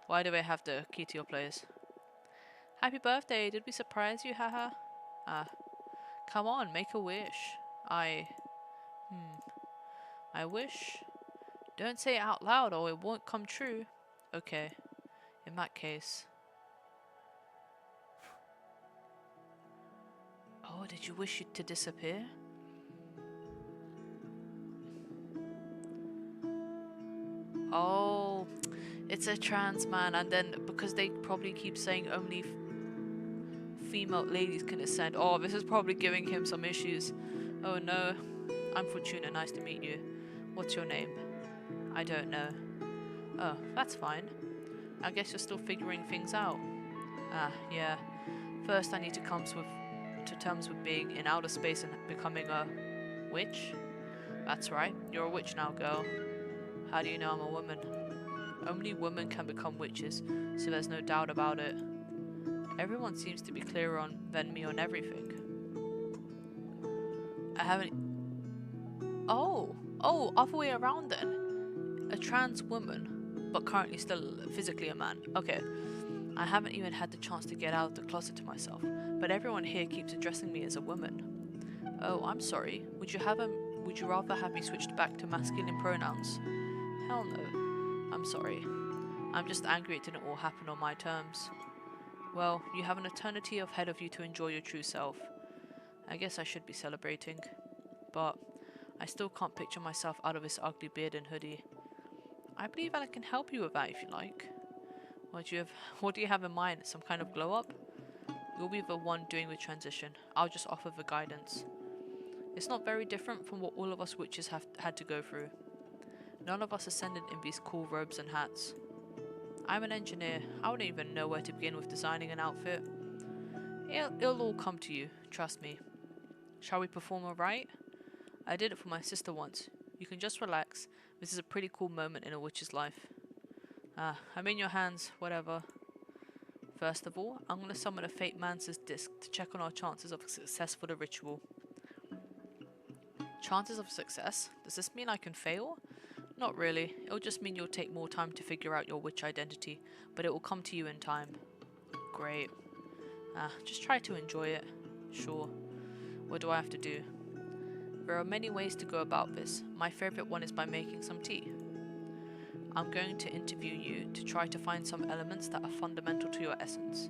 Why do I have the key to your place? Happy birthday. Did we surprise you, haha? Come on, make a wish. I wish. Don't say it out loud or it won't come true. Okay. In that case. Oh, did you wish it to disappear? Oh, it's a trans man, and then because they probably keep saying only female ladies can ascend. Oh, this is probably giving him some issues. Oh no. I'm Fortuna, nice to meet you. What's your name? I don't know. Oh, that's fine. I guess you're still figuring things out. Yeah. First I need to come to terms with being in outer space and becoming a witch. That's right, you're a witch now, girl. How do you know I'm a woman? Only women can become witches, so there's no doubt about it. Everyone seems to be clearer than me on everything. I haven't... Oh, other way around then. A trans woman, but currently still physically a man. Okay. I haven't even had the chance to get out of the closet to myself, but everyone here keeps addressing me as a woman. Oh, I'm sorry. Would you rather have me switched back to masculine pronouns? Hell no. I'm sorry. I'm just angry it didn't all happen on my terms. Well, you have an eternity ahead of you to enjoy your true self. I guess I should be celebrating. But I still can't picture myself out of this ugly beard and hoodie. I believe I can help you with that if you like. What do you have in mind? Some kind of glow up? You'll be the one doing the transition. I'll just offer the guidance. It's not very different from what all of us witches have had to go through. None of us ascended in these cool robes and hats. I'm an engineer. I wouldn't even know where to begin with designing an outfit. It'll all come to you, trust me. Shall we perform a rite? I did it for my sister once. You can just relax. This is a pretty cool moment in a witch's life. I'm in your hands, whatever. First of all, I'm going to summon a Fate Mancer's disc to check on our chances of success for the ritual. Chances of success? Does this mean I can fail? Not really. It'll just mean you'll take more time to figure out your witch identity, but it will come to you in time. Great. Just try to enjoy it. Sure. What do I have to do? There are many ways to go about this. My favorite one is by making some tea. I'm going to interview you to try to find some elements that are fundamental to your essence.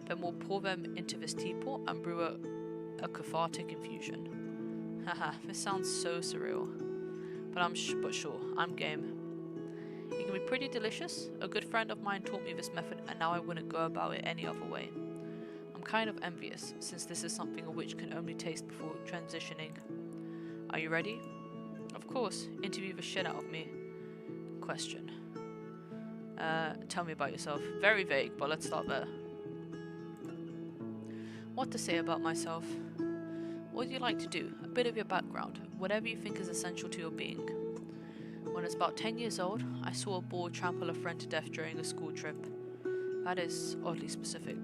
Then we'll pour them into this teapot and brew a cathartic infusion. Haha, this sounds so surreal. But sure, I'm game. It can be pretty delicious. A good friend of mine taught me this method and now I wouldn't go about it any other way. I'm kind of envious, since this is something a witch can only taste before transitioning. Are you ready? Of course, interview the shit out of me. Question. Tell me about yourself. Very vague, but let's start there. What to say about myself? What do you like to do? A bit of your background. Whatever you think is essential to your being. When I was about 10 years old, I saw a boar trample a friend to death during a school trip. That is oddly specific.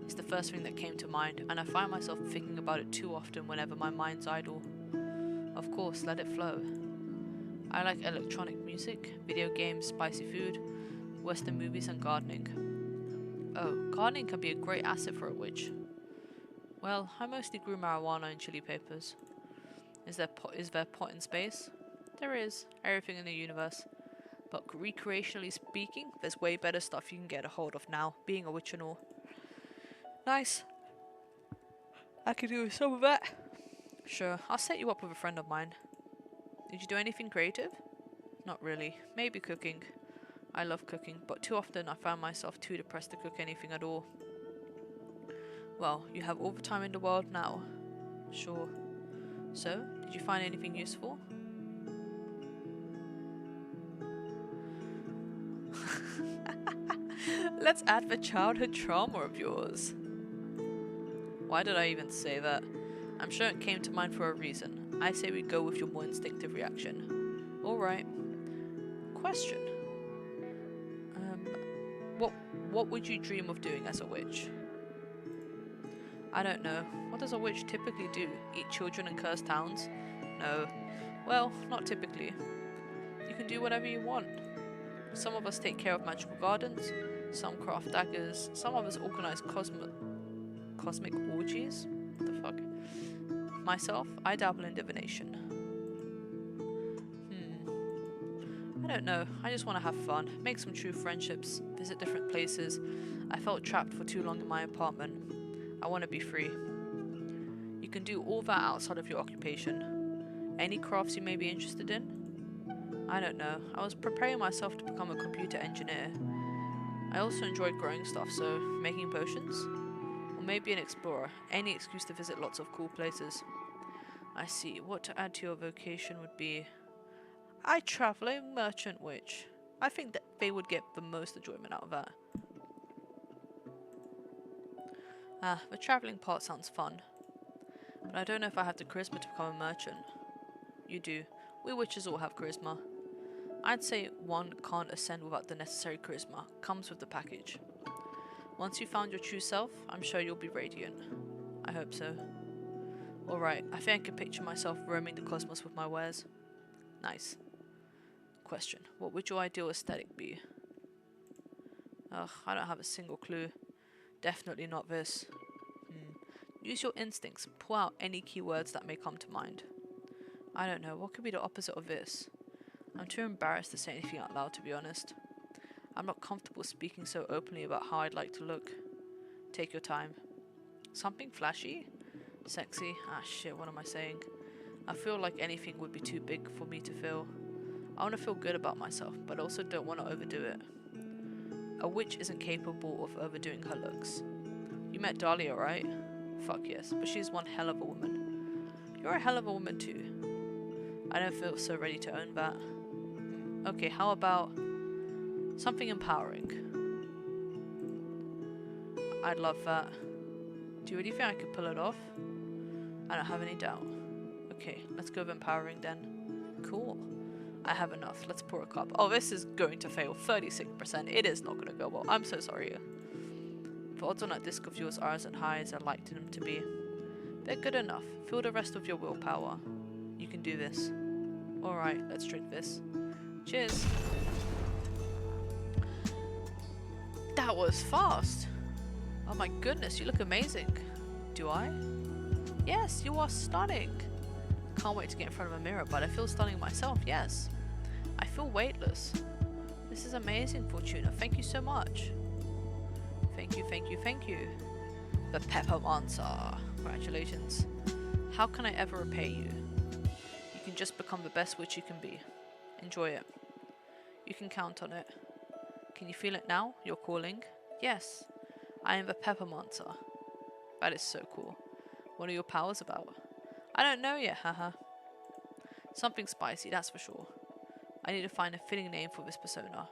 It's the first thing that came to mind, and I find myself thinking about it too often whenever my mind's idle. Of course, let it flow. I like electronic music, video games, spicy food, western movies and gardening. Oh, gardening can be a great asset for a witch. Well, I mostly grew marijuana and chili peppers. Is there pot in space? There is, everything in the universe. But recreationally speaking, there's way better stuff you can get a hold of now, being a witch and all. Nice. I could do with some of that. Sure, I'll set you up with a friend of mine. Did you do anything creative? Not really. Maybe cooking. I love cooking, but too often I find myself too depressed to cook anything at all. Well, you have all the time in the world now. Sure. So, did you find anything useful? Let's add the childhood trauma of yours. Why did I even say that? I'm sure it came to mind for a reason. I say we go with your more instinctive reaction. Alright. Question. What would you dream of doing as a witch? I don't know. What does a witch typically do? Eat children and curse towns? No. Well, not typically. You can do whatever you want. Some of us take care of magical gardens, some craft daggers, some of us organize cosmic orgies? What the fuck? Myself, I dabble in divination. I don't know, I just want to have fun, make some true friendships, visit different places. I felt trapped for too long in my apartment. I want to be free. You can do all that outside of your occupation. Any crafts you may be interested in? I don't know, I was preparing myself to become a computer engineer. I also enjoy growing stuff, so making potions? Or maybe an explorer, any excuse to visit lots of cool places. I see, what to add to your vocation would be... I travel a merchant witch. I think that they would get the most enjoyment out of that. The travelling part sounds fun. But I don't know if I have the charisma to become a merchant. You do. We witches all have charisma. I'd say one can't ascend without the necessary charisma. Comes with the package. Once you found your true self, I'm sure you'll be radiant. I hope so. Alright, I think I can picture myself roaming the cosmos with my wares. Nice. Question. What would your ideal aesthetic be? Ugh, I don't have a single clue. Definitely not this. Use your instincts. Pull out any keywords that may come to mind. I don't know. What could be the opposite of this? I'm too embarrassed to say anything out loud, to be honest. I'm not comfortable speaking so openly about how I'd like to look. Take your time. Something flashy? Sexy? Ah shit, what am I saying? I feel like anything would be too big for me to feel. I want to feel good about myself, but also don't want to overdo it. A witch isn't capable of overdoing her looks. You met Dahlia, right? Fuck yes, but she's one hell of a woman. You're a hell of a woman too. I don't feel so ready to own that. Okay, how about something empowering? I'd love that. Do you really think I could pull it off? I don't have any doubt. Okay, let's go with empowering then. Cool. I have enough. Let's pour a cup. Oh, this is going to fail. 36%. It is not going to go well. I'm so sorry. The odds on that disc of yours are as high as I'd like them to be. They're good enough. Fill the rest of your willpower. You can do this. Alright, let's drink this. Cheers. That was fast. Oh my goodness, you look amazing. Do I? Yes, you are stunning. Can't wait to get in front of a mirror, but I feel stunning myself, yes. I feel weightless. This is amazing, Fortuna. Thank you so much. Thank you, thank you, thank you. The Pepper Monster. Congratulations. How can I ever repay you? You can just become the best witch you can be. Enjoy it. You can count on it. Can you feel it now? You're calling? Yes. I am the Pepper Monster. That is so cool. What are your powers about? I don't know yet, haha. Something spicy, that's for sure. I need to find a fitting name for this persona.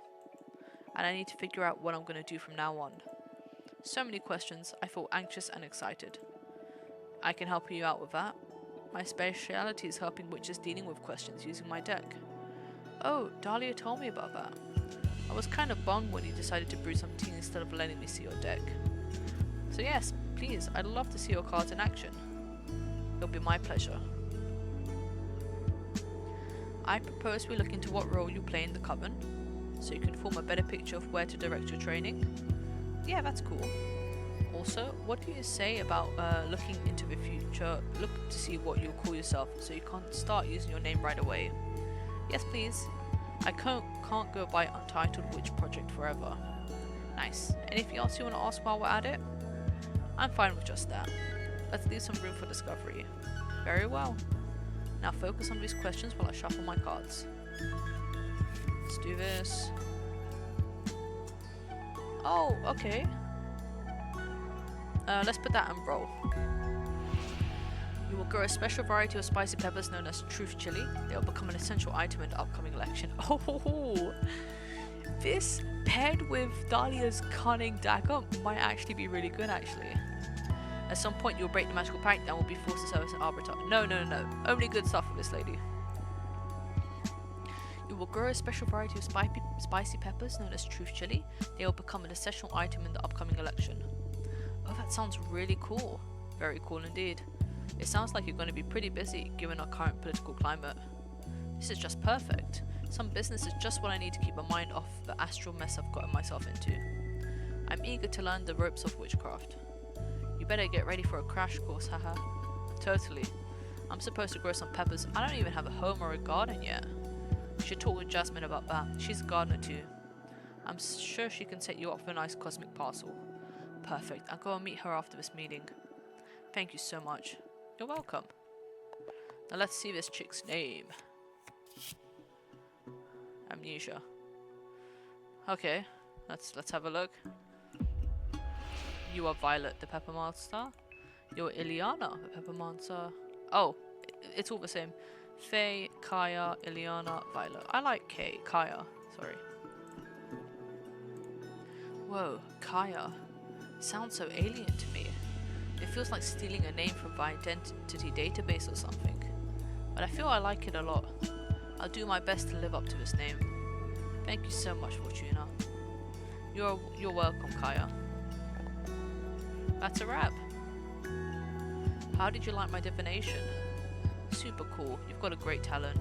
And I need to figure out what I'm going to do from now on. So many questions, I feel anxious and excited. I can help you out with that. My speciality is helping witches dealing with questions using my deck. Oh, Dahlia told me about that. I was kind of bummed when you decided to brew some tea instead of letting me see your deck. So yes, please, I'd love to see your cards in action. It'll be my pleasure. I propose we look into what role you play in the coven, so you can form a better picture of where to direct your training. Yeah, that's cool. Also, what do you say about looking into the future, look to see what you'll call yourself, so you can't start using your name right away? Yes, please. I can't go by Untitled Witch Project forever. Nice. Anything else you want to ask while we're at it? I'm fine with just that. Let's leave some room for discovery. Very well. Now focus on these questions while I shuffle my cards. Let's do this. Oh, okay. Let's put that and roll. You will grow a special variety of spicy peppers known as truth chili. They will become an essential item in the upcoming election. Oh, this paired with Dahlia's cunning dagger might actually be really good, actually. At some point, you'll break the magical pact and will be forced to serve as an arbiter. No. Only good stuff for this lady. You will grow a special variety of spicy peppers known as truth chili. They will become an essential item in the upcoming election. Oh, that sounds really cool. Very cool indeed. It sounds like you're going to be pretty busy given our current political climate. This is just perfect. Some business is just what I need to keep my mind off the astral mess I've gotten myself into. I'm eager to learn the ropes of witchcraft. You better get ready for a crash course, haha. Totally. I'm supposed to grow some peppers. I don't even have a home or a garden yet. We should talk with Jasmine about that. She's a gardener too. I'm sure she can set you up with a nice cosmic parcel. Perfect. I'll go and meet her after this meeting. Thank you so much. You're welcome. Now let's see this chick's name. Amnesia. Okay, let's have a look. You are Violet, the Pepper Monster. You're Ileana, the Pepper Monster. Oh, it's all the same. Faye, Kaya, Ileana, Violet. I like Kaya. Sorry. Whoa, Kaya. Sounds so alien to me. It feels like stealing a name from the identity database or something. But I feel I like it a lot. I'll do my best to live up to this name. Thank you so much, Fortuna. You're welcome, Kaya. That's a wrap. How did you like my divination? Super cool. You've got a great talent.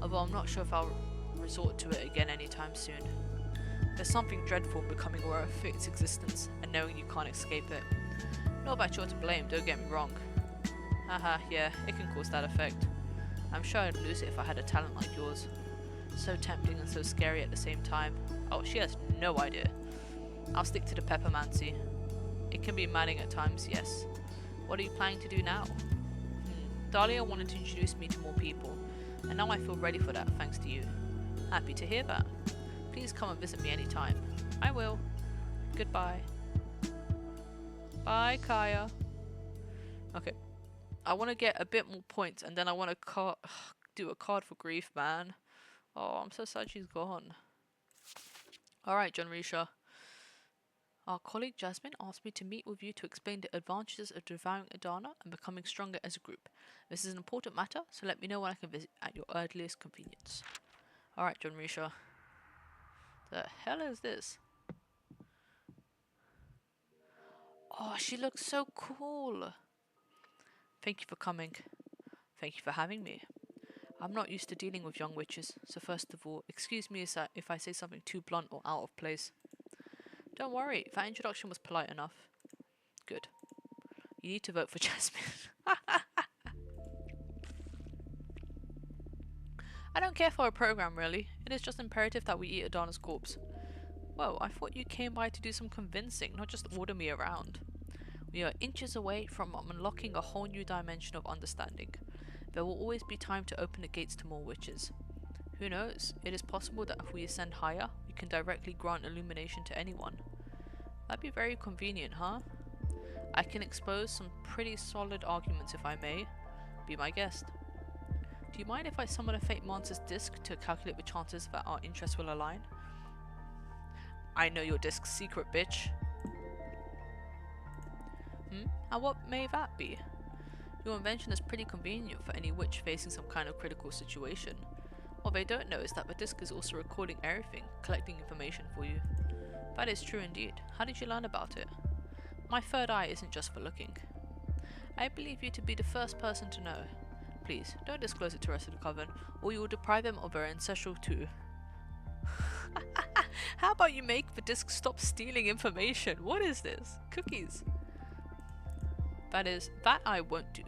Although I'm not sure if I'll resort to it again anytime soon. There's something dreadful becoming aware of its existence and knowing you can't escape it. Not that you're to blame, don't get me wrong. Haha, yeah, it can cause that effect. I'm sure I'd lose it if I had a talent like yours. So tempting and so scary at the same time. Oh, she has no idea. I'll stick to the peppermancy. It can be maddening at times, yes. What are you planning to do now? Dahlia wanted to introduce me to more people, and now I feel ready for that thanks to you. Happy to hear that. Please come and visit me anytime. I will. Goodbye. Bye, Kaya. Okay. I want to get a bit more points, and then I want to do a card for grief, man. Oh, I'm so sad she's gone. Alright, John Risha. Our colleague Jasmine asked me to meet with you to explain the advantages of devouring Aedana and becoming stronger as a group. This is an important matter, so let me know when I can visit at your earliest convenience. Alright, John Risha. The hell is this? Oh, she looks so cool. Thank you for coming. Thank you for having me. I'm not used to dealing with young witches, so first of all, excuse me if I say something too blunt or out of place. Don't worry, that introduction was polite enough. Good. You need to vote for Jasmine. I don't care for a program, really. It is just imperative that we eat Aedana's corpse. Whoa, I thought you came by to do some convincing, not just order me around. We are inches away from unlocking a whole new dimension of understanding. There will always be time to open the gates to more witches. Who knows? It is possible that if we ascend higher, we can directly grant illumination to anyone. That'd be very convenient, huh? I can expose some pretty solid arguments if I may. Be my guest. Do you mind if I summon a Fate Monster's disc to calculate the chances that our interests will align? I know your disc's secret, bitch. And what may that be? Your invention is pretty convenient for any witch facing some kind of critical situation. What they don't know is that the disc is also recording everything, collecting information for you. That is true indeed. How did you learn about it? My third eye isn't just for looking. I believe you to be the first person to know. Please, don't disclose it to the rest of the coven, or you will deprive them of their ancestral too. How about you make the disc stop stealing information? What is this? Cookies. That I won't do.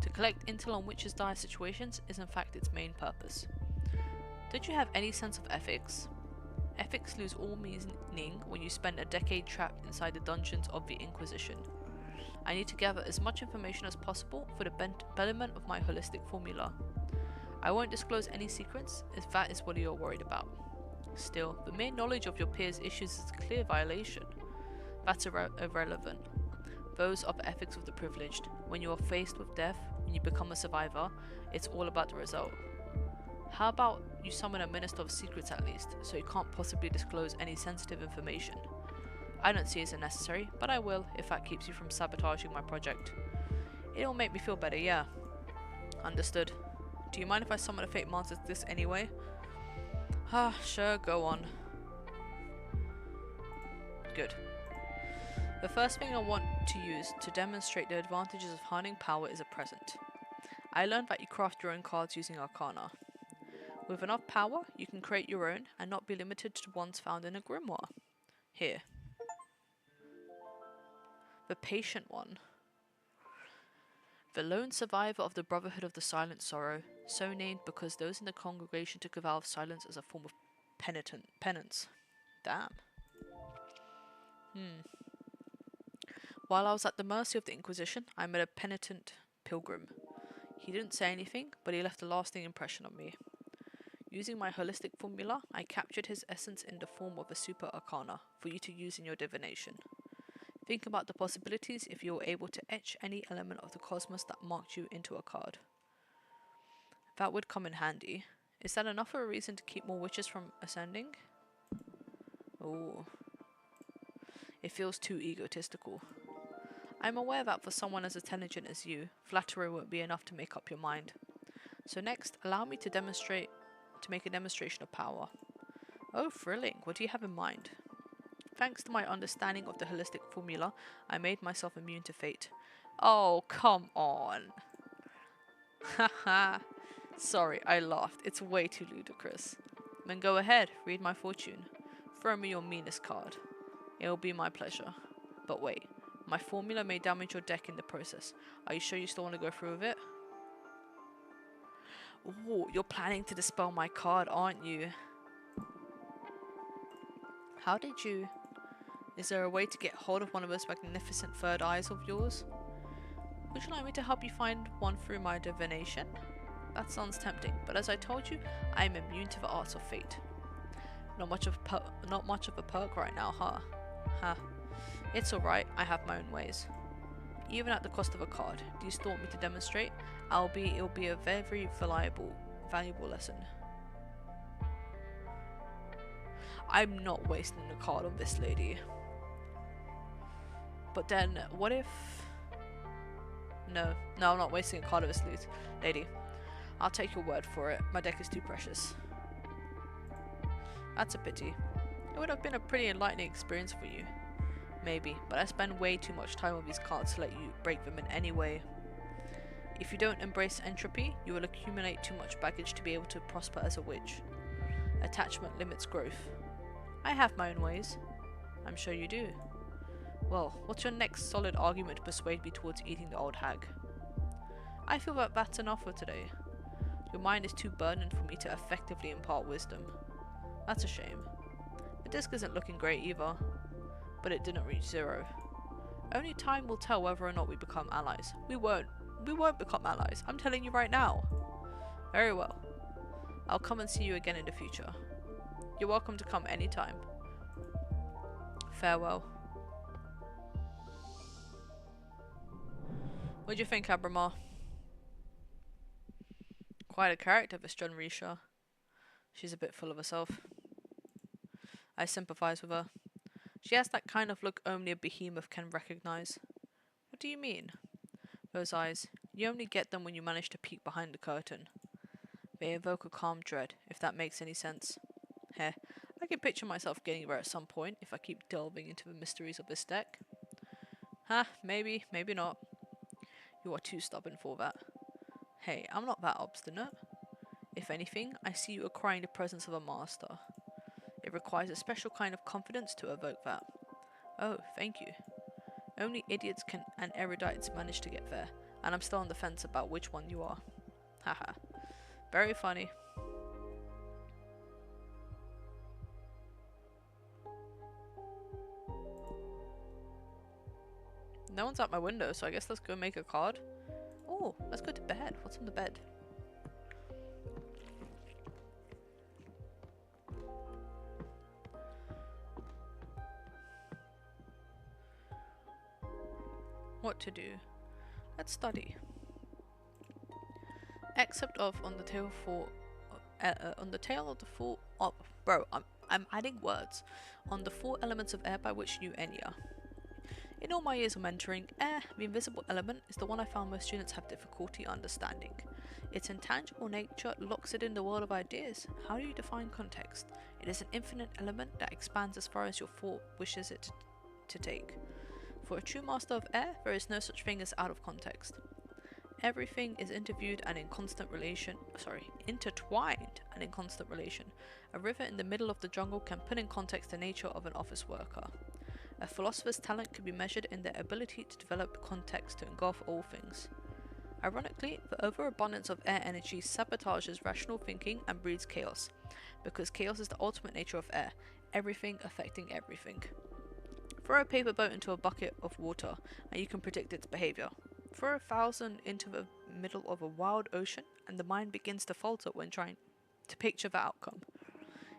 To collect intel on witches' dire situations is in fact its main purpose. Don't you have any sense of ethics? Ethics lose all meaning when you spend a decade trapped inside the dungeons of the Inquisition. I need to gather as much information as possible for the betterment of my holistic formula. I won't disclose any secrets if that is what you're worried about. Still, the mere knowledge of your peers' issues is a clear violation. That's irrelevant. Those are the ethics of the privileged. When you are faced with death, when you become a survivor, it's all about the result. How about you summon a Minister of Secrets at least, so you can't possibly disclose any sensitive information? I don't see it as necessary, but I will if that keeps you from sabotaging my project. It'll make me feel better, yeah. Understood. Do you mind if I summon a Fate Monster this anyway? Sure, go on. Good. The first thing I want to use to demonstrate the advantages of harnessing power is a present. I learned that you craft your own cards using Arcana. With enough power, you can create your own and not be limited to ones found in a grimoire. Here. The Patient One. The lone survivor of the Brotherhood of the Silent Sorrow, so named because those in the congregation took a vow of silence as a form of penance. Damn. While I was at the mercy of the Inquisition, I met a penitent pilgrim. He didn't say anything, but he left a lasting impression on me. Using my holistic formula, I captured his essence in the form of a super arcana for you to use in your divination. Think about the possibilities if you were able to etch any element of the cosmos that marked you into a card. That would come in handy. Is that enough of a reason to keep more witches from ascending? Oh. It feels too egotistical. I'm aware that for someone as intelligent as you, flattery won't be enough to make up your mind. So next, allow me to make a demonstration of power. Oh, thrilling. What do you have in mind? Thanks to my understanding of the holistic formula, I made myself immune to fate. Oh, come on. Haha. Sorry, I laughed. It's way too ludicrous. Then go ahead, read my fortune. Throw me your meanest card. It will be my pleasure. But wait, my formula may damage your deck in the process. Are you sure you still want to go through with it? Ooh, you're planning to dispel my card, aren't you? How did you... Is there a way to get hold of one of those magnificent third eyes of yours? Would you like me to help you find one through my divination? That sounds tempting, but as I told you, I am immune to the arts of fate. Not much of a perk right now, huh? Huh. It's alright, I have my own ways. Even at the cost of a card, do you still want me to demonstrate? It'll be a very valuable lesson. I'm not wasting a card on this lady. But then, what if... No, I'm not wasting a card on this lady. I'll take your word for it. My deck is too precious. That's a pity. It would have been a pretty enlightening experience for you. Maybe, but I spend way too much time on these cards to let you break them in any way. If you don't embrace entropy, you will accumulate too much baggage to be able to prosper as a witch. Attachment limits growth. I have my own ways. I'm sure you do. Well, what's your next solid argument to persuade me towards eating the old hag? I feel that that's enough for today. Your mind is too burdened for me to effectively impart wisdom. That's a shame. The disc isn't looking great either, but it didn't reach 0. Only time will tell whether or not we become allies. We won't become allies. I'm telling you right now. Very well. I'll come and see you again in the future. You're welcome to come anytime. Farewell. What do you think, Abramar? Quite a character, this John Risha. She's a bit full of herself. I sympathize with her. She has that kind of look only a behemoth can recognize. What do you mean? Those eyes. You only get them when you manage to peek behind the curtain. They evoke a calm dread, if that makes any sense. Heh, I can picture myself getting there at some point if I keep delving into the mysteries of this deck. Huh, maybe, maybe not. You are too stubborn for that. Hey, I'm not that obstinate. If anything, I see you acquiring the presence of a master. It requires a special kind of confidence to evoke that. Oh, thank you. Only idiots and erudites manage to get there, and I'm still on the fence about which one you are. Haha. Very funny. No one's at my window, so I guess let's go make a card. Oh, let's go to bed. What's on the bed? What to do? Let's study. Except of on the tail of the four. Oh, bro, I'm adding words. On the 4 elements of air by which you Enya. In all my years of mentoring, air, the invisible element, is the one I found most students have difficulty understanding. Its intangible nature locks it in the world of ideas. How do you define context? It is an infinite element that expands as far as your thought wishes it to take. For a true master of air, there is no such thing as out of context. Everything is intertwined and in constant relation. A river in the middle of the jungle can put in context the nature of an office worker. A philosopher's talent could be measured in their ability to develop context to engulf all things. Ironically, the overabundance of air energy sabotages rational thinking and breeds chaos, because chaos is the ultimate nature of air, everything affecting everything. Throw a paper boat into a bucket of water, and you can predict its behavior. Throw 1,000 into the middle of a wild ocean, and the mind begins to falter when trying to picture the outcome.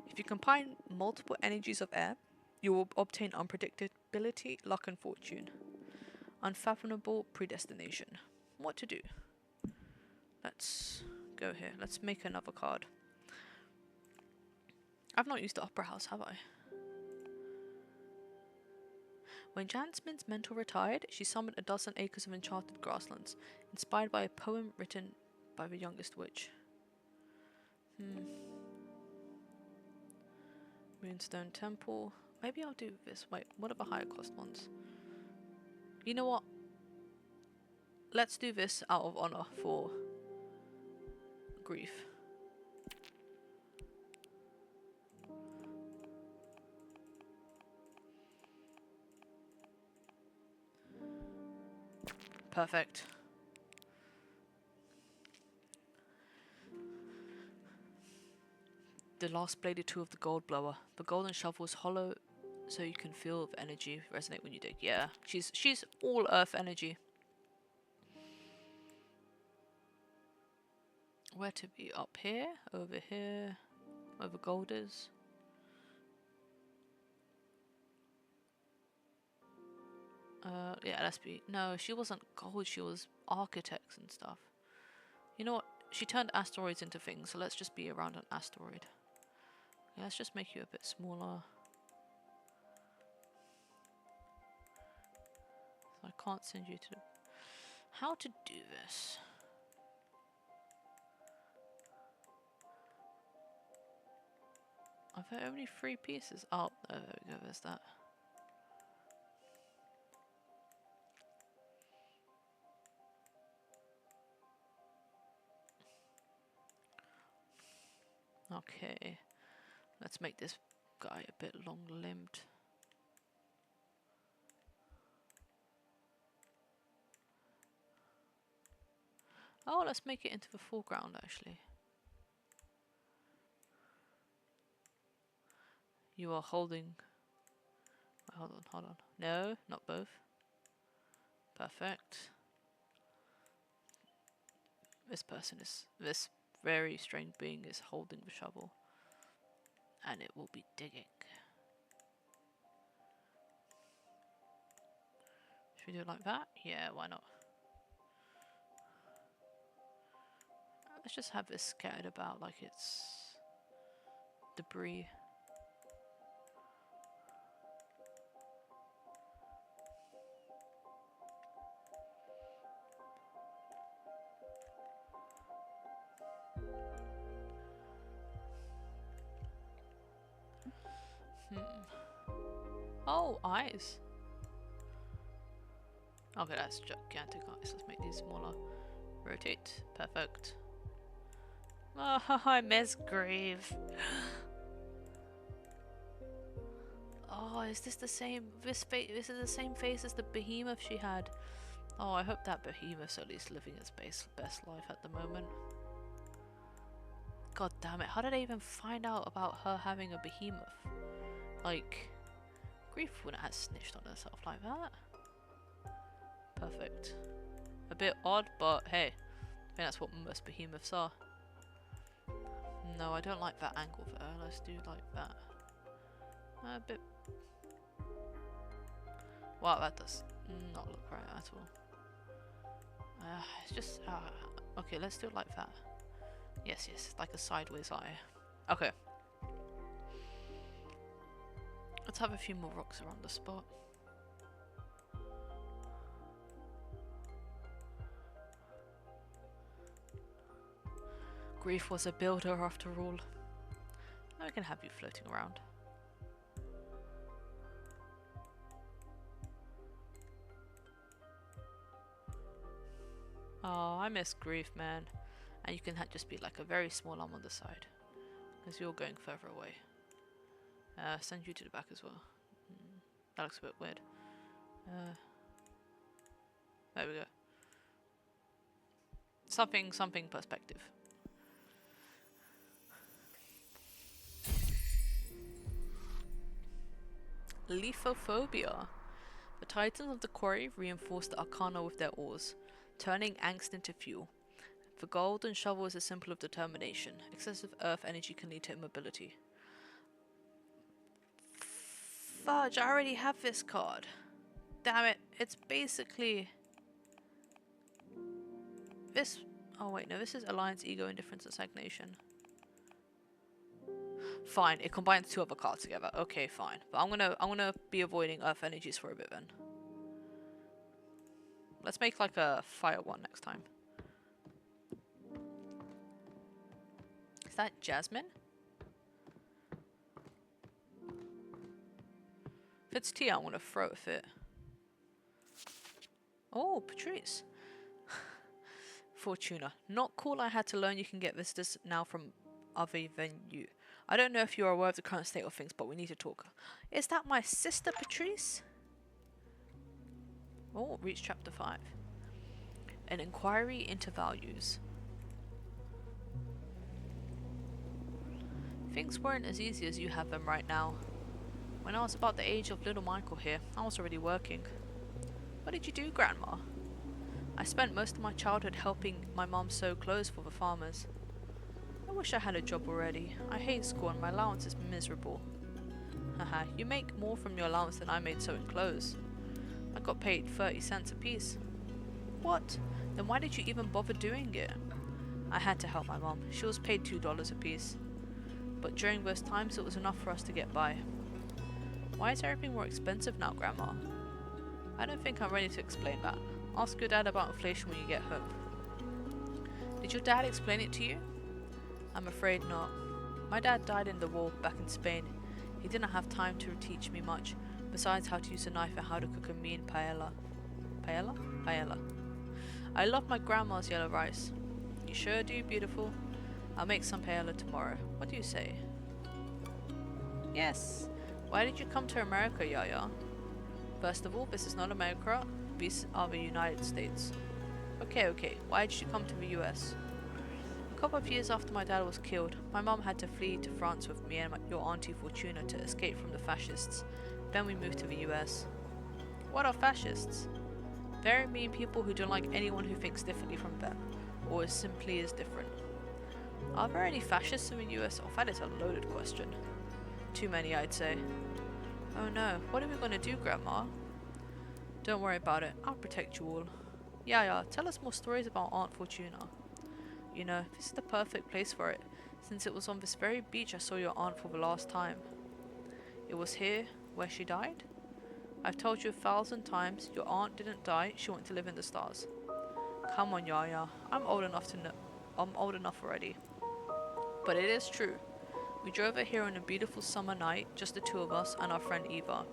If you combine multiple energies of air, you will obtain unpredictability, luck and fortune. Unfathomable predestination. What to do? Let's go here. Let's make another card. I've not used the Opera House, have I? When Jasmine's mentor retired, she summoned 12 acres of enchanted grasslands, inspired by a poem written by the youngest witch. Moonstone Temple. Maybe I'll do this. Wait, what are the higher cost ones? You know what? Let's do this out of honor for grief. Perfect. The last bladed tool of the gold blower. The golden shovel is hollow, so you can feel the energy resonate when you dig. Yeah, she's all earth energy. Where to be? Up here? Over here? Where the gold is? Yeah, let's be... No, she wasn't gold, she was architects and stuff. You know what? She turned asteroids into things, so let's just be around an asteroid. Yeah, let's just make you a bit smaller. So I can't send you to... How to do this? Are there only 3 pieces? Oh, there we go, there's that. Okay, let's make this guy a bit long-limbed. Oh, let's make it into the foreground, actually. You are holding... Hold on, hold on. No, not both. Perfect. This person is... This very strange being is holding the shovel. And it will be digging. Should we do it like that? Yeah, why not? Let's just have this scattered about like it's debris. Oh, eyes. Okay, that's gigantic eyes. Let's make these smaller. Rotate. Perfect. Oh, I miss Grieve. Oh, is this the same? This is the same face as the behemoth she had. Oh, I hope that behemoth's at least living its best life at the moment. God damn it! How did I even find out about her having a behemoth? Like, Grief wouldn't have snitched on herself like that. Perfect. A bit odd, but hey, I think that's what most behemoths are. No, I don't like that angle there. Let's do like that. A bit. Wow, that does not look right at all. It's just... okay, let's do it like that. Yes, like a sideways eye. Okay. Let's have a few more rocks around the spot. Grief was a builder after all. Now we can have you floating around. Oh, I miss Grief, man. And you can just be like a very small arm on the side. Because you're going further away. Send you to the back as well. That looks a bit weird. There we go. Something perspective. Lithophobia. The Titans of the quarry reinforce the Arcana with their oars, turning angst into fuel. The golden shovel is a symbol of determination. Excessive earth energy can lead to immobility. Fudge, I already have this card. Damn it, it's basically... This... Oh wait, no, this is Alliance, Ego, Indifference, and Stagnation. Fine, it combines 2 other cards together. Okay, fine. But I'm gonna be avoiding earth energies for a bit then. Let's make like a fire one next time. Is that Jasmine? If it's tea, I want to throw a fit. Oh, Patrice. Fortuna. Not cool. I had to learn you can get visitors now from other than you. I don't know if you are aware of the current state of things, but we need to talk. Is that my sister, Patrice? Oh, reach chapter 5. An inquiry into values. Things weren't as easy as you have them right now. When I was about the age of little Michael here, I was already working. What did you do, Grandma? I spent most of my childhood helping my mom sew clothes for the farmers. I wish I had a job already. I hate school and my allowance is miserable. Haha, you make more from your allowance than I made sewing clothes. I got paid 30 cents a piece. What? Then why did you even bother doing it? I had to help my mom. She was paid $2 a piece. But during those times it was enough for us to get by. Why is everything more expensive now, Grandma? I don't think I'm ready to explain that. Ask your dad about inflation when you get home. Did your dad explain it to you? I'm afraid not. My dad died in the war back in Spain. He didn't have time to teach me much, besides how to use a knife and how to cook a mean paella. Paella? Paella. I love my grandma's yellow rice. You sure do, beautiful. I'll make some paella tomorrow. What do you say? Yes. Why did you come to America, Yaya? First of all, this is not America. These are the United States. Okay. Why did you come to the US? A couple of years after my dad was killed, my mom had to flee to France with me and your auntie Fortuna to escape from the fascists. Then we moved to the US. What are fascists? Very mean people who don't like anyone who thinks differently from them, or is simply is different. Are there any fascists in the US? Oh, that is a loaded question. Too many, I'd say. Oh no, what are we going to do, Grandma? Don't worry about it, I'll protect you all. Yeah, tell us more stories about Aunt Fortuna. You know, this is the perfect place for it, since it was on this very beach I saw your aunt for the last time. It was here, where she died? I've told you 1,000 times, your aunt didn't die, she went to live in the stars. Come on, Yaya, I'm old enough to know. I'm old enough already. But it is true. We drove her here on a beautiful summer night, just the two of us and our friend Eva.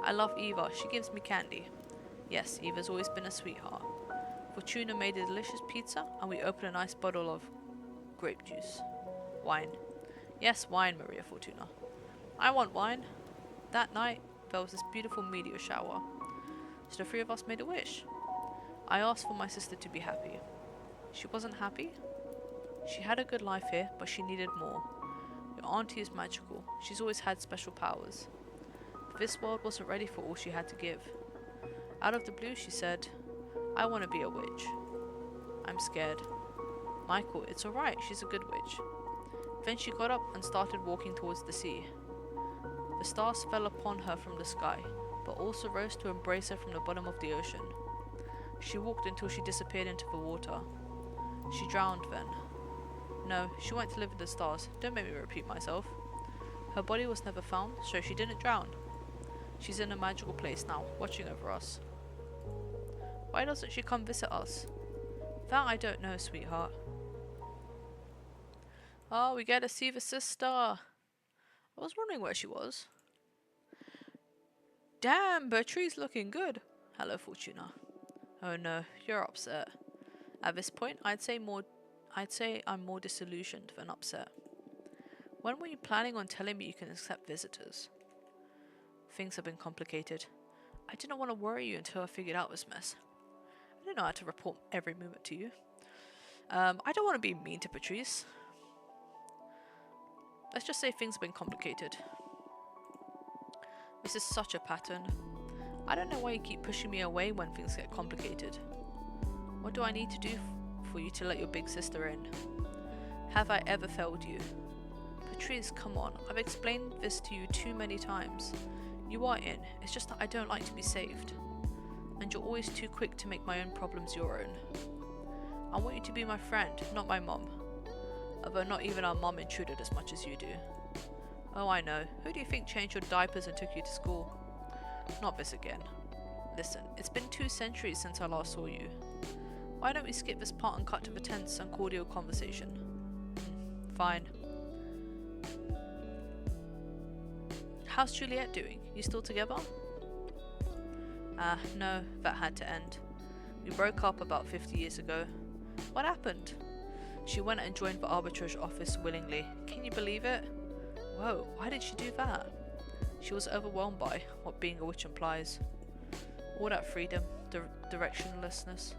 I love Eva, she gives me candy. Yes, Eva's always been a sweetheart. Fortuna made a delicious pizza and we opened a nice bottle of grape juice. Wine. Yes, wine, Maria Fortuna. I want wine. That night, there was this beautiful meteor shower. So the three of us made a wish. I asked for my sister to be happy. She wasn't happy. She had a good life here, but she needed more. Your auntie is magical. She's always had special powers. This world wasn't ready for all she had to give. Out of the blue, she said, I want to be a witch. I'm scared. Michael, it's alright, she's a good witch. Then she got up and started walking towards the sea. The stars fell upon her from the sky, but also rose to embrace her from the bottom of the ocean. She walked until she disappeared into the water. She drowned then. No, she went to live in the stars. Don't make me repeat myself. Her body was never found, so she didn't drown. She's in a magical place now, watching over us. Why doesn't she come visit us? That I don't know, sweetheart. Oh, we get to see the sister. I was wondering where she was. Damn, Bertrie's looking good. Hello, Fortuna. Oh no, you're upset. At this point, I'd say I'm more disillusioned than upset. When were you planning on telling me you can accept visitors? Things have been complicated. I didn't want to worry you until I figured out this mess. I don't know how to report every movement to you. I don't want to be mean to Patrice. Let's just say things have been complicated. This is such a pattern. I don't know why you keep pushing me away when things get complicated. What do I need to do for you to let your big sister in? Have I ever failed you? Patrice, come on. I've explained this to you too many times. You are in. It's just that I don't like to be saved. And you're always too quick to make my own problems your own. I want you to be my friend, not my mom. Although not even our mom intruded as much as you do. Oh, I know. Who do you think changed your diapers and took you to school? Not this again. Listen, it's been 2 centuries since I last saw you. Why don't we skip this part and cut to the tense and cordial conversation? Fine. How's Juliet doing? You still together? No, that had to end. We broke up about 50 years ago. What happened? She went and joined the arbitrage office willingly. Can you believe it? Whoa, why did she do that? She was overwhelmed by what being a witch implies. All that freedom, directionlessness.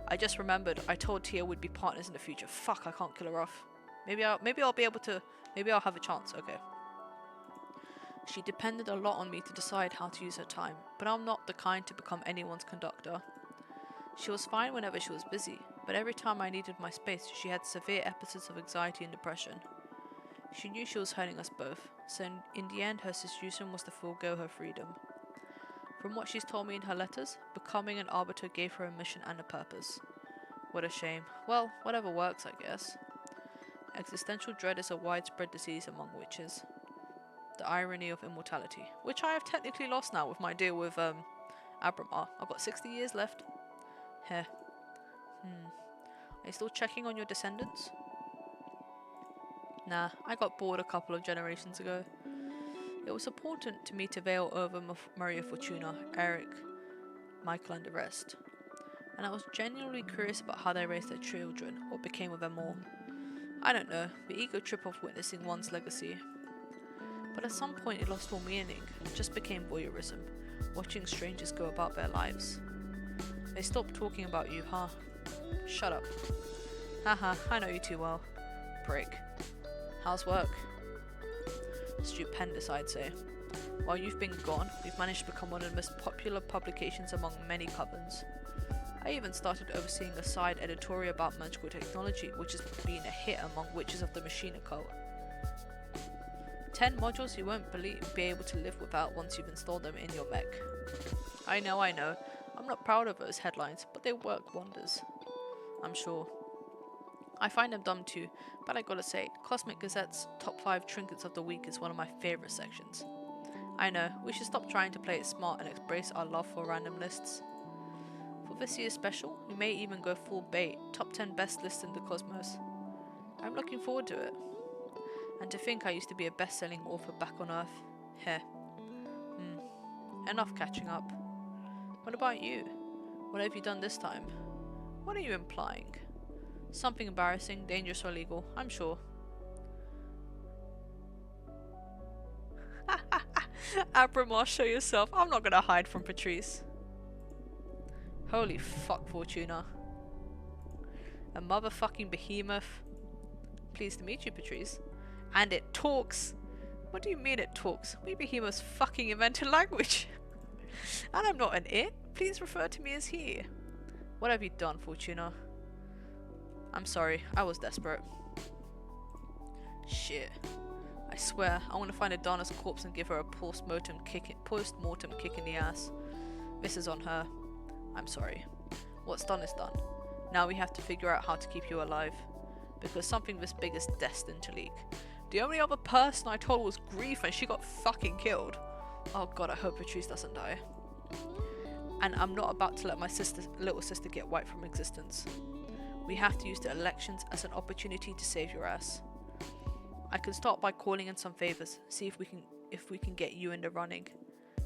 I just remembered I told Tia we'd be partners in the future. Fuck, I can't kill her off. Maybe I'll be able to. Maybe I'll have a chance. Okay. She depended a lot on me to decide how to use her time, but I'm not the kind to become anyone's conductor. She was fine whenever she was busy, but every time I needed my space, she had severe episodes of anxiety and depression. She knew she was hurting us both, so in the end her solution was to forego her freedom. From what she's told me in her letters, becoming an arbiter gave her a mission and a purpose. What a shame. Well, whatever works, I guess. Existential dread is a widespread disease among witches. The irony of immortality, which I have technically lost now with my deal with Abramar. I've got 60 years left. Heh. Are you still checking on your descendants? Nah, I got bored a couple of generations ago. It was important to me to veil over Maria Fortuna, Eric, Michael and the rest. And I was genuinely curious about how they raised their children, what became of them all. I don't know, the ego trip of witnessing one's legacy. But at some point it lost all meaning, it just became voyeurism, watching strangers go about their lives. They stopped talking about you, huh? Shut up. Haha, I know you too well. Prick. How's work? Stupendous, I'd say. While you've been gone, we've managed to become one of the most popular publications among many covens. I even started overseeing a side editorial about magical technology, which has been a hit among witches of the machine occult. 10 modules you won't be able to live without once you've installed them in your mech. I know. I'm not proud of those headlines, but they work wonders. I'm sure. I find them dumb too, but I gotta say, Cosmic Gazette's Top 5 Trinkets of the Week is one of my favourite sections. I know, we should stop trying to play it smart and embrace our love for random lists. For this year's special, we may even go full bait, top 10 best lists in the cosmos. I'm looking forward to it. And to think I used to be a best-selling author back on Earth. Heh. Enough catching up. What about you? What have you done this time? What are you implying? Something embarrassing, dangerous or illegal, I'm sure. Abramar, show yourself. I'm not gonna hide from Patrice. Holy fuck, Fortuna. A motherfucking behemoth. Pleased to meet you, Patrice. And it talks. What do you mean it talks? We behemoths fucking invented language. And I'm not an it. Please refer to me as he. What have you done, Fortuna? I'm sorry, I was desperate. Shit. I swear, I want to find Aedana's corpse and give her a post-mortem kick in the ass. This is on her. I'm sorry. What's done is done. Now we have to figure out how to keep you alive. Because something this big is destined to leak. The only other person I told was Grief and she got fucking killed. Oh god, I hope Patrice doesn't die. And I'm not about to let my little sister get wiped from existence. We have to use the elections as an opportunity to save your ass. I can start by calling in some favors, see if we can get you in the running.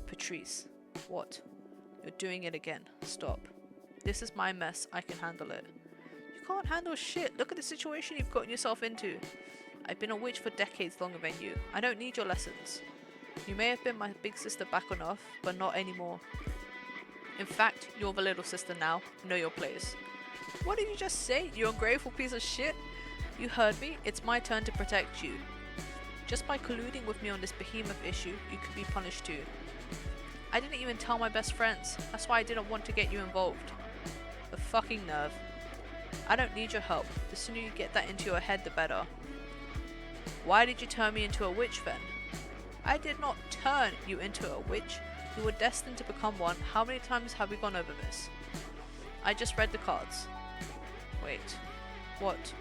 Patrice, what? You're doing it again. Stop. This is my mess. I can handle it. You can't handle shit. Look at the situation you've gotten yourself into. I've been a witch for decades longer than you. I don't need your lessons. You may have been my big sister back on Earth, but not anymore. In fact, you're the little sister now. Know your place. What did you just say, you ungrateful piece of shit? You heard me. It's my turn to protect you. Just by colluding with me on this behemoth issue, you could be punished too. I didn't even tell my best friends. That's why I didn't want to get you involved. The fucking nerve. I don't need your help. The sooner you get that into your head, the better. Why did you turn me into a witch then? I did not turn you into a witch. You were destined to become one. How many times have we gone over this? I just read the cards. Wait. What?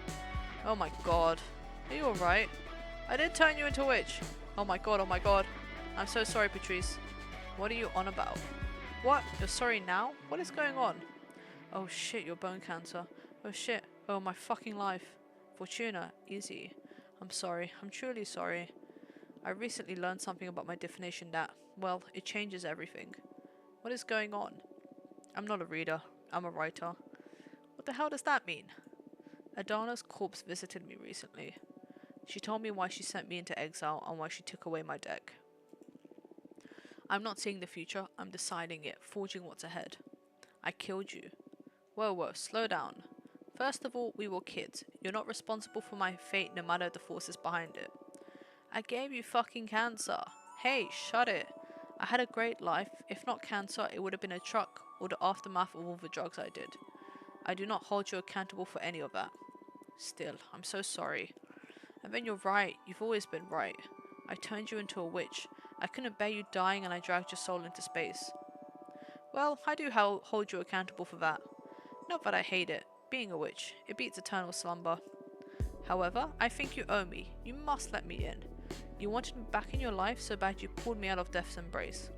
Oh my god. Are you alright? I did turn you into a witch. Oh my god, oh my god. I'm so sorry, Patrice. What are you on about? What? You're sorry now? What is going on? Oh shit, your bone cancer. Oh shit. Oh my fucking life. Fortuna, easy. I'm sorry. I'm truly sorry. I recently learned something about my divination that, well, it changes everything. What is going on? I'm not a reader. I'm a writer. What the hell does that mean? Aedana's corpse visited me recently. She told me why she sent me into exile and why she took away my deck. I'm not seeing the future, I'm deciding it, forging what's ahead. I killed you. Whoa, slow down. First of all, we were kids. You're not responsible for my fate no matter the forces behind it. I gave you fucking cancer. Hey, shut it. I had a great life. If not cancer, it would have been a truck or the aftermath of all the drugs I did. I do not hold you accountable for any of that. Still, I'm so sorry. And then you're right. You've always been right. I turned you into a witch. I couldn't bear you dying and I dragged your soul into space. Well, I do hold you accountable for that. Not that I hate it. Being a witch, it beats eternal slumber. However, I think you owe me. You must let me in. You wanted me back in your life so bad you pulled me out of death's embrace.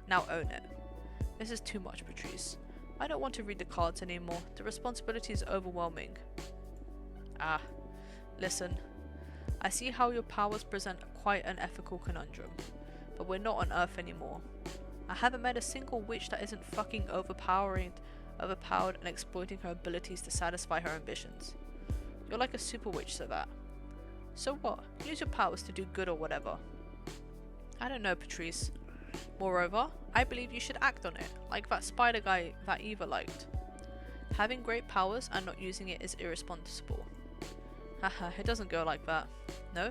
Now own it. This is too much, Patrice. I don't want to read the cards anymore. The responsibility is overwhelming. Listen. I see how your powers present quite an ethical conundrum. But we're not on Earth anymore. I haven't met a single witch that isn't fucking overpowered and exploiting her abilities to satisfy her ambitions. You're like a super witch, Savat. So what? Use your powers to do good or whatever. I don't know, Patrice. Moreover, I believe you should act on it, like that spider guy that Eva liked. Having great powers and not using it is irresponsible. Haha, it doesn't go like that. No?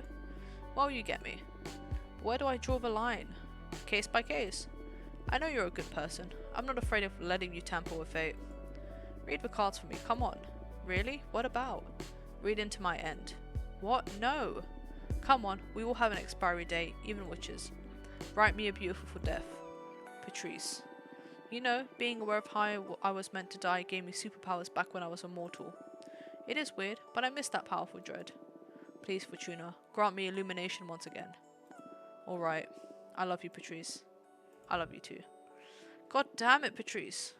Well, you get me. But where do I draw the line? Case by case. I know you're a good person. I'm not afraid of letting you tamper with fate. Read the cards for me, come on. Really? What about? Read into my end. What? No! Come on, we all have an expiry date, even witches. Write me a beautiful death. Patrice. You know, being aware of how I was meant to die gave me superpowers back when I was a mortal. It is weird, but I miss that powerful dread. Please, Fortuna, grant me illumination once again. Alright. I love you, Patrice. I love you too. God damn it, Patrice.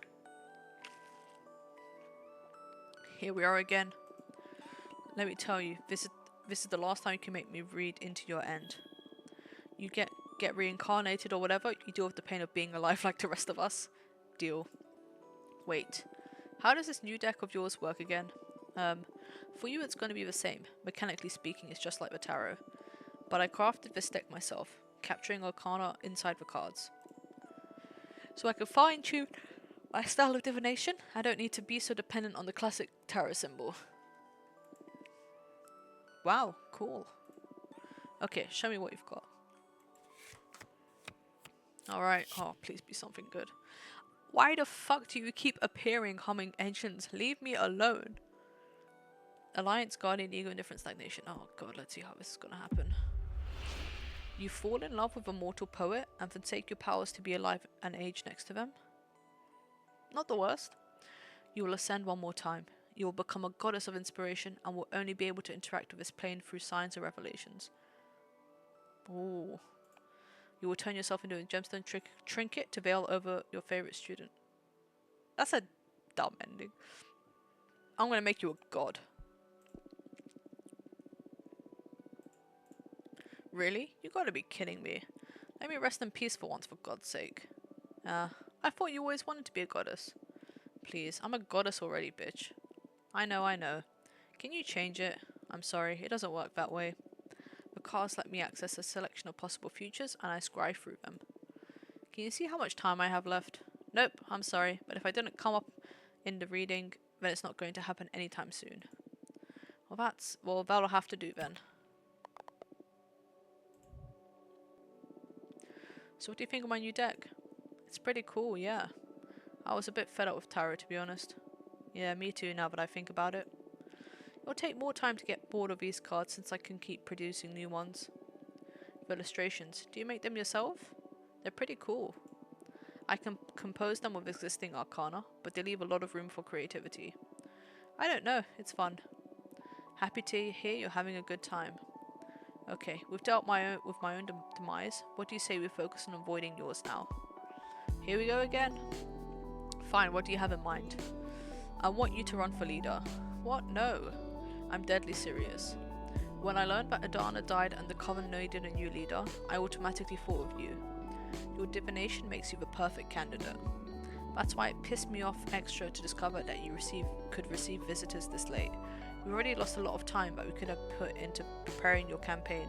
Here we are again. Let me tell you, this is the last time you can make me read into your end. You get reincarnated or whatever, you deal with the pain of being alive like the rest of us. Deal. Wait. How does this new deck of yours work again? For you it's going to be the same. Mechanically speaking, it's just like the tarot. But I crafted this deck myself, capturing Arcana inside the cards. So I can fine-tune my style of divination. I don't need to be so dependent on the classic tarot symbol. Wow, cool. Okay, show me what you've got. Alright, oh, please be something good. Why the fuck do you keep appearing humming engines? Leave me alone. Alliance, Guardian, Ego, Indifferent, Stagnation. Oh god, let's see how this is gonna happen. You fall in love with a mortal poet and forsake your powers to be alive and age next to them? Not the worst. You will ascend one more time. You will become a goddess of inspiration and will only be able to interact with this plane through signs and revelations. Ooh. You will turn yourself into a gemstone trinket to veil over your favorite student. That's a dumb ending. I'm gonna make you a god. Really? You gotta be kidding me. Let me rest in peace for once, for God's sake. I thought you always wanted to be a goddess. Please, I'm a goddess already, bitch. I know. Can you change it? I'm sorry, it doesn't work that way. The cards let me access a selection of possible futures, and I scry through them. Can you see how much time I have left? Nope, I'm sorry, but if I didn't come up in the reading, then it's not going to happen anytime soon. Well, that'll have to do then. So what do you think of my new deck? It's pretty cool, yeah. I was a bit fed up with tarot, to be honest. Yeah, me too, now that I think about it. It'll take more time to get bored of these cards since I can keep producing new ones. The illustrations, do you make them yourself? They're pretty cool. I can compose them with existing arcana, but they leave a lot of room for creativity. I don't know, it's fun. Happy to hear you're having a good time. Okay, we've dealt with my own demise. What do you say we focus on avoiding yours now? Here we go again. Fine, what do you have in mind? I want you to run for leader. What? No. I'm deadly serious. When I learned that Aedana died and the coven needed a new leader, I automatically thought of you. Your divination makes you the perfect candidate. That's why it pissed me off extra to discover that you could receive visitors this late. We already lost a lot of time that we could have put into preparing your campaign.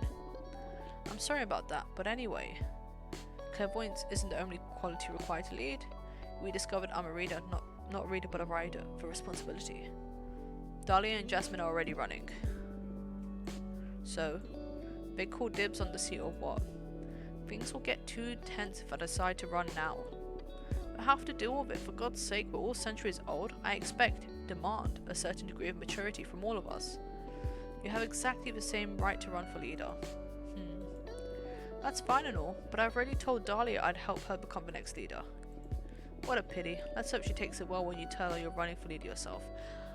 I'm sorry about that, but anyway. Clairvoyance isn't the only quality required to lead. We discovered I'm a reader, not a reader but a rider for responsibility. Dahlia and Jasmine are already running. So, they call dibs on the seat or what? Things will get too tense if I decide to run now. I have to deal with it, for God's sake, we're all centuries old. I expect, demand, a certain degree of maturity from all of us. You have exactly the same right to run for leader. That's fine and all, but I've already told Dahlia I'd help her become the next leader. What a pity. Let's hope she takes it well when you tell her you're running for leader yourself.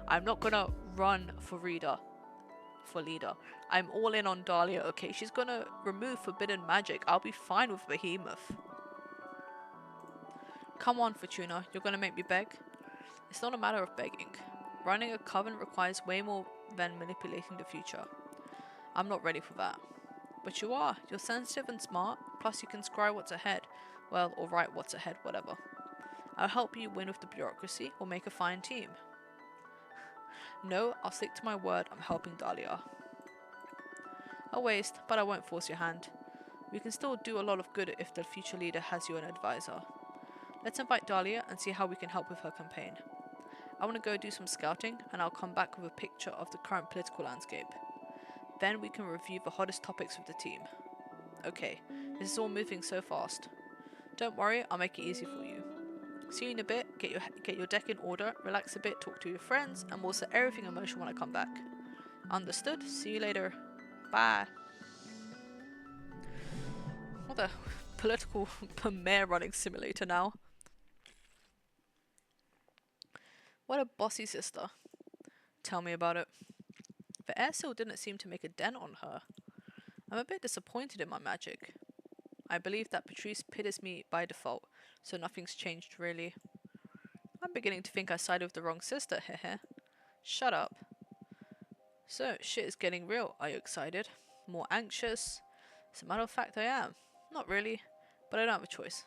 I'm not gonna run for leader. I'm all in on Dahlia, okay? She's gonna remove forbidden magic. I'll be fine with Behemoth. Come on, Fortuna. You're gonna make me beg? It's not a matter of begging. Running a coven requires way more than manipulating the future. I'm not ready for that. But you are. You're sensitive and smart, plus you can scry what's ahead. Well, or write what's ahead, whatever. I'll help you win with the bureaucracy, or make a fine team. No, I'll stick to my word, I'm helping Dahlia. A waste, but I won't force your hand. We can still do a lot of good if the future leader has you an advisor. Let's invite Dahlia and see how we can help with her campaign. I want to go do some scouting, and I'll come back with a picture of the current political landscape. Then we can review the hottest topics with the team. Okay, this is all moving so fast. Don't worry, I'll make it easy for you. See you in a bit, get your deck in order, relax a bit, talk to your friends, and we'll set everything in motion when I come back. Understood? See you later. Bye. What the political mayor running simulator now? What a bossy sister. Tell me about it. The air seal didn't seem to make a dent on her. I'm a bit disappointed in my magic. I believe that Patrice pities me by default, so nothing's changed really. I'm beginning to think I sided with the wrong sister, hehe. Shut up. So, shit is getting real. Are you excited? More anxious? As a matter of fact, I am. Not really, but I don't have a choice.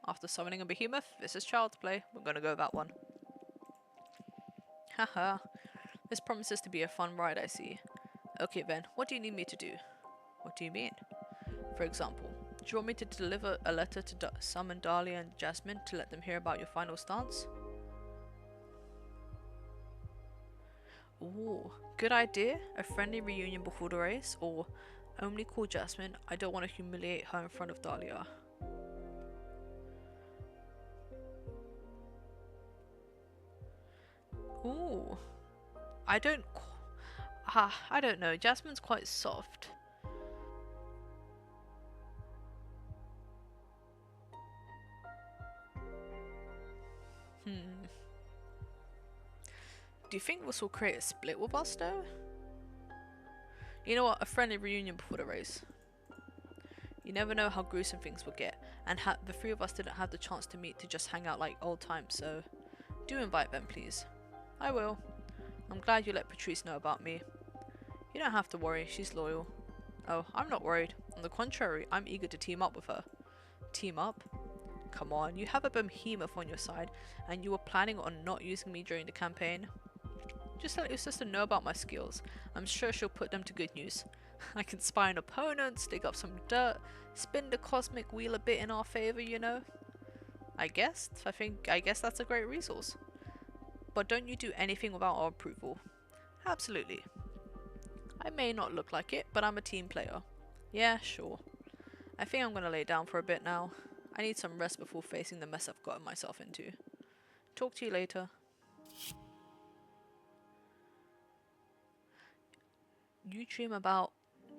After summoning a behemoth, this is child's play. We're gonna go that one. Haha. This promises to be a fun ride, I see. Okay then, what do you need me to do? What do you mean? For example, do you want me to deliver a letter to summon Dahlia and Jasmine to let them hear about your final stance? Ooh, good idea. A friendly reunion before the race, or only call Jasmine. I don't want to humiliate her in front of Dahlia. Ooh, I don't know. Jasmine's quite soft. Do you think this will create a split with us though? You know what? A friendly reunion before the race. You never know how gruesome things will get, and the three of us didn't have the chance to meet to just hang out like old times, so do invite them, please. I will. I'm glad you let Patrice know about me. You don't have to worry, she's loyal. Oh, I'm not worried. On the contrary, I'm eager to team up with her. Team up? Come on, you have a behemoth on your side, and you were planning on not using me during the campaign. Just let your sister know about my skills. I'm sure she'll put them to good use. I can spy on opponents, dig up some dirt, spin the Cosmic Wheel a bit in our favor, you know? I guess that's a great resource. But don't you do anything without our approval. Absolutely. I may not look like it, but I'm a team player. Yeah, sure. I think I'm gonna lay down for a bit now. I need some rest before facing the mess I've gotten myself into. Talk to you later. You dream about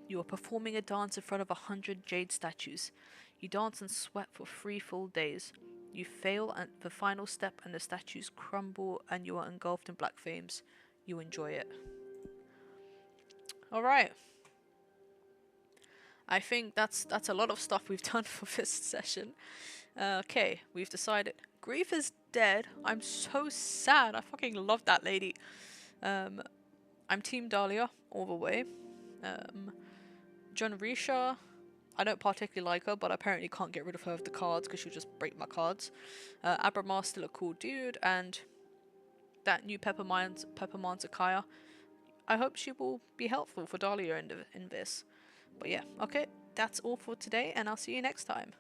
you are performing a dance in front of 100 jade statues. You dance and sweat for 3 full days. You fail at the final step and the statues crumble and you are engulfed in black flames. You enjoy it. Alright. I think that's a lot of stuff we've done for this session. Okay, we've decided. Grief is dead. I'm so sad. I fucking love that lady. I'm Team Dahlia all the way. John Risha, I don't particularly like her, but I apparently can't get rid of her with the cards because she'll just break my cards. Abramar's still a cool dude, and that new Peppermint Akaya, I hope she will be helpful for Dahlia in this. But yeah, okay, that's all for today, and I'll see you next time.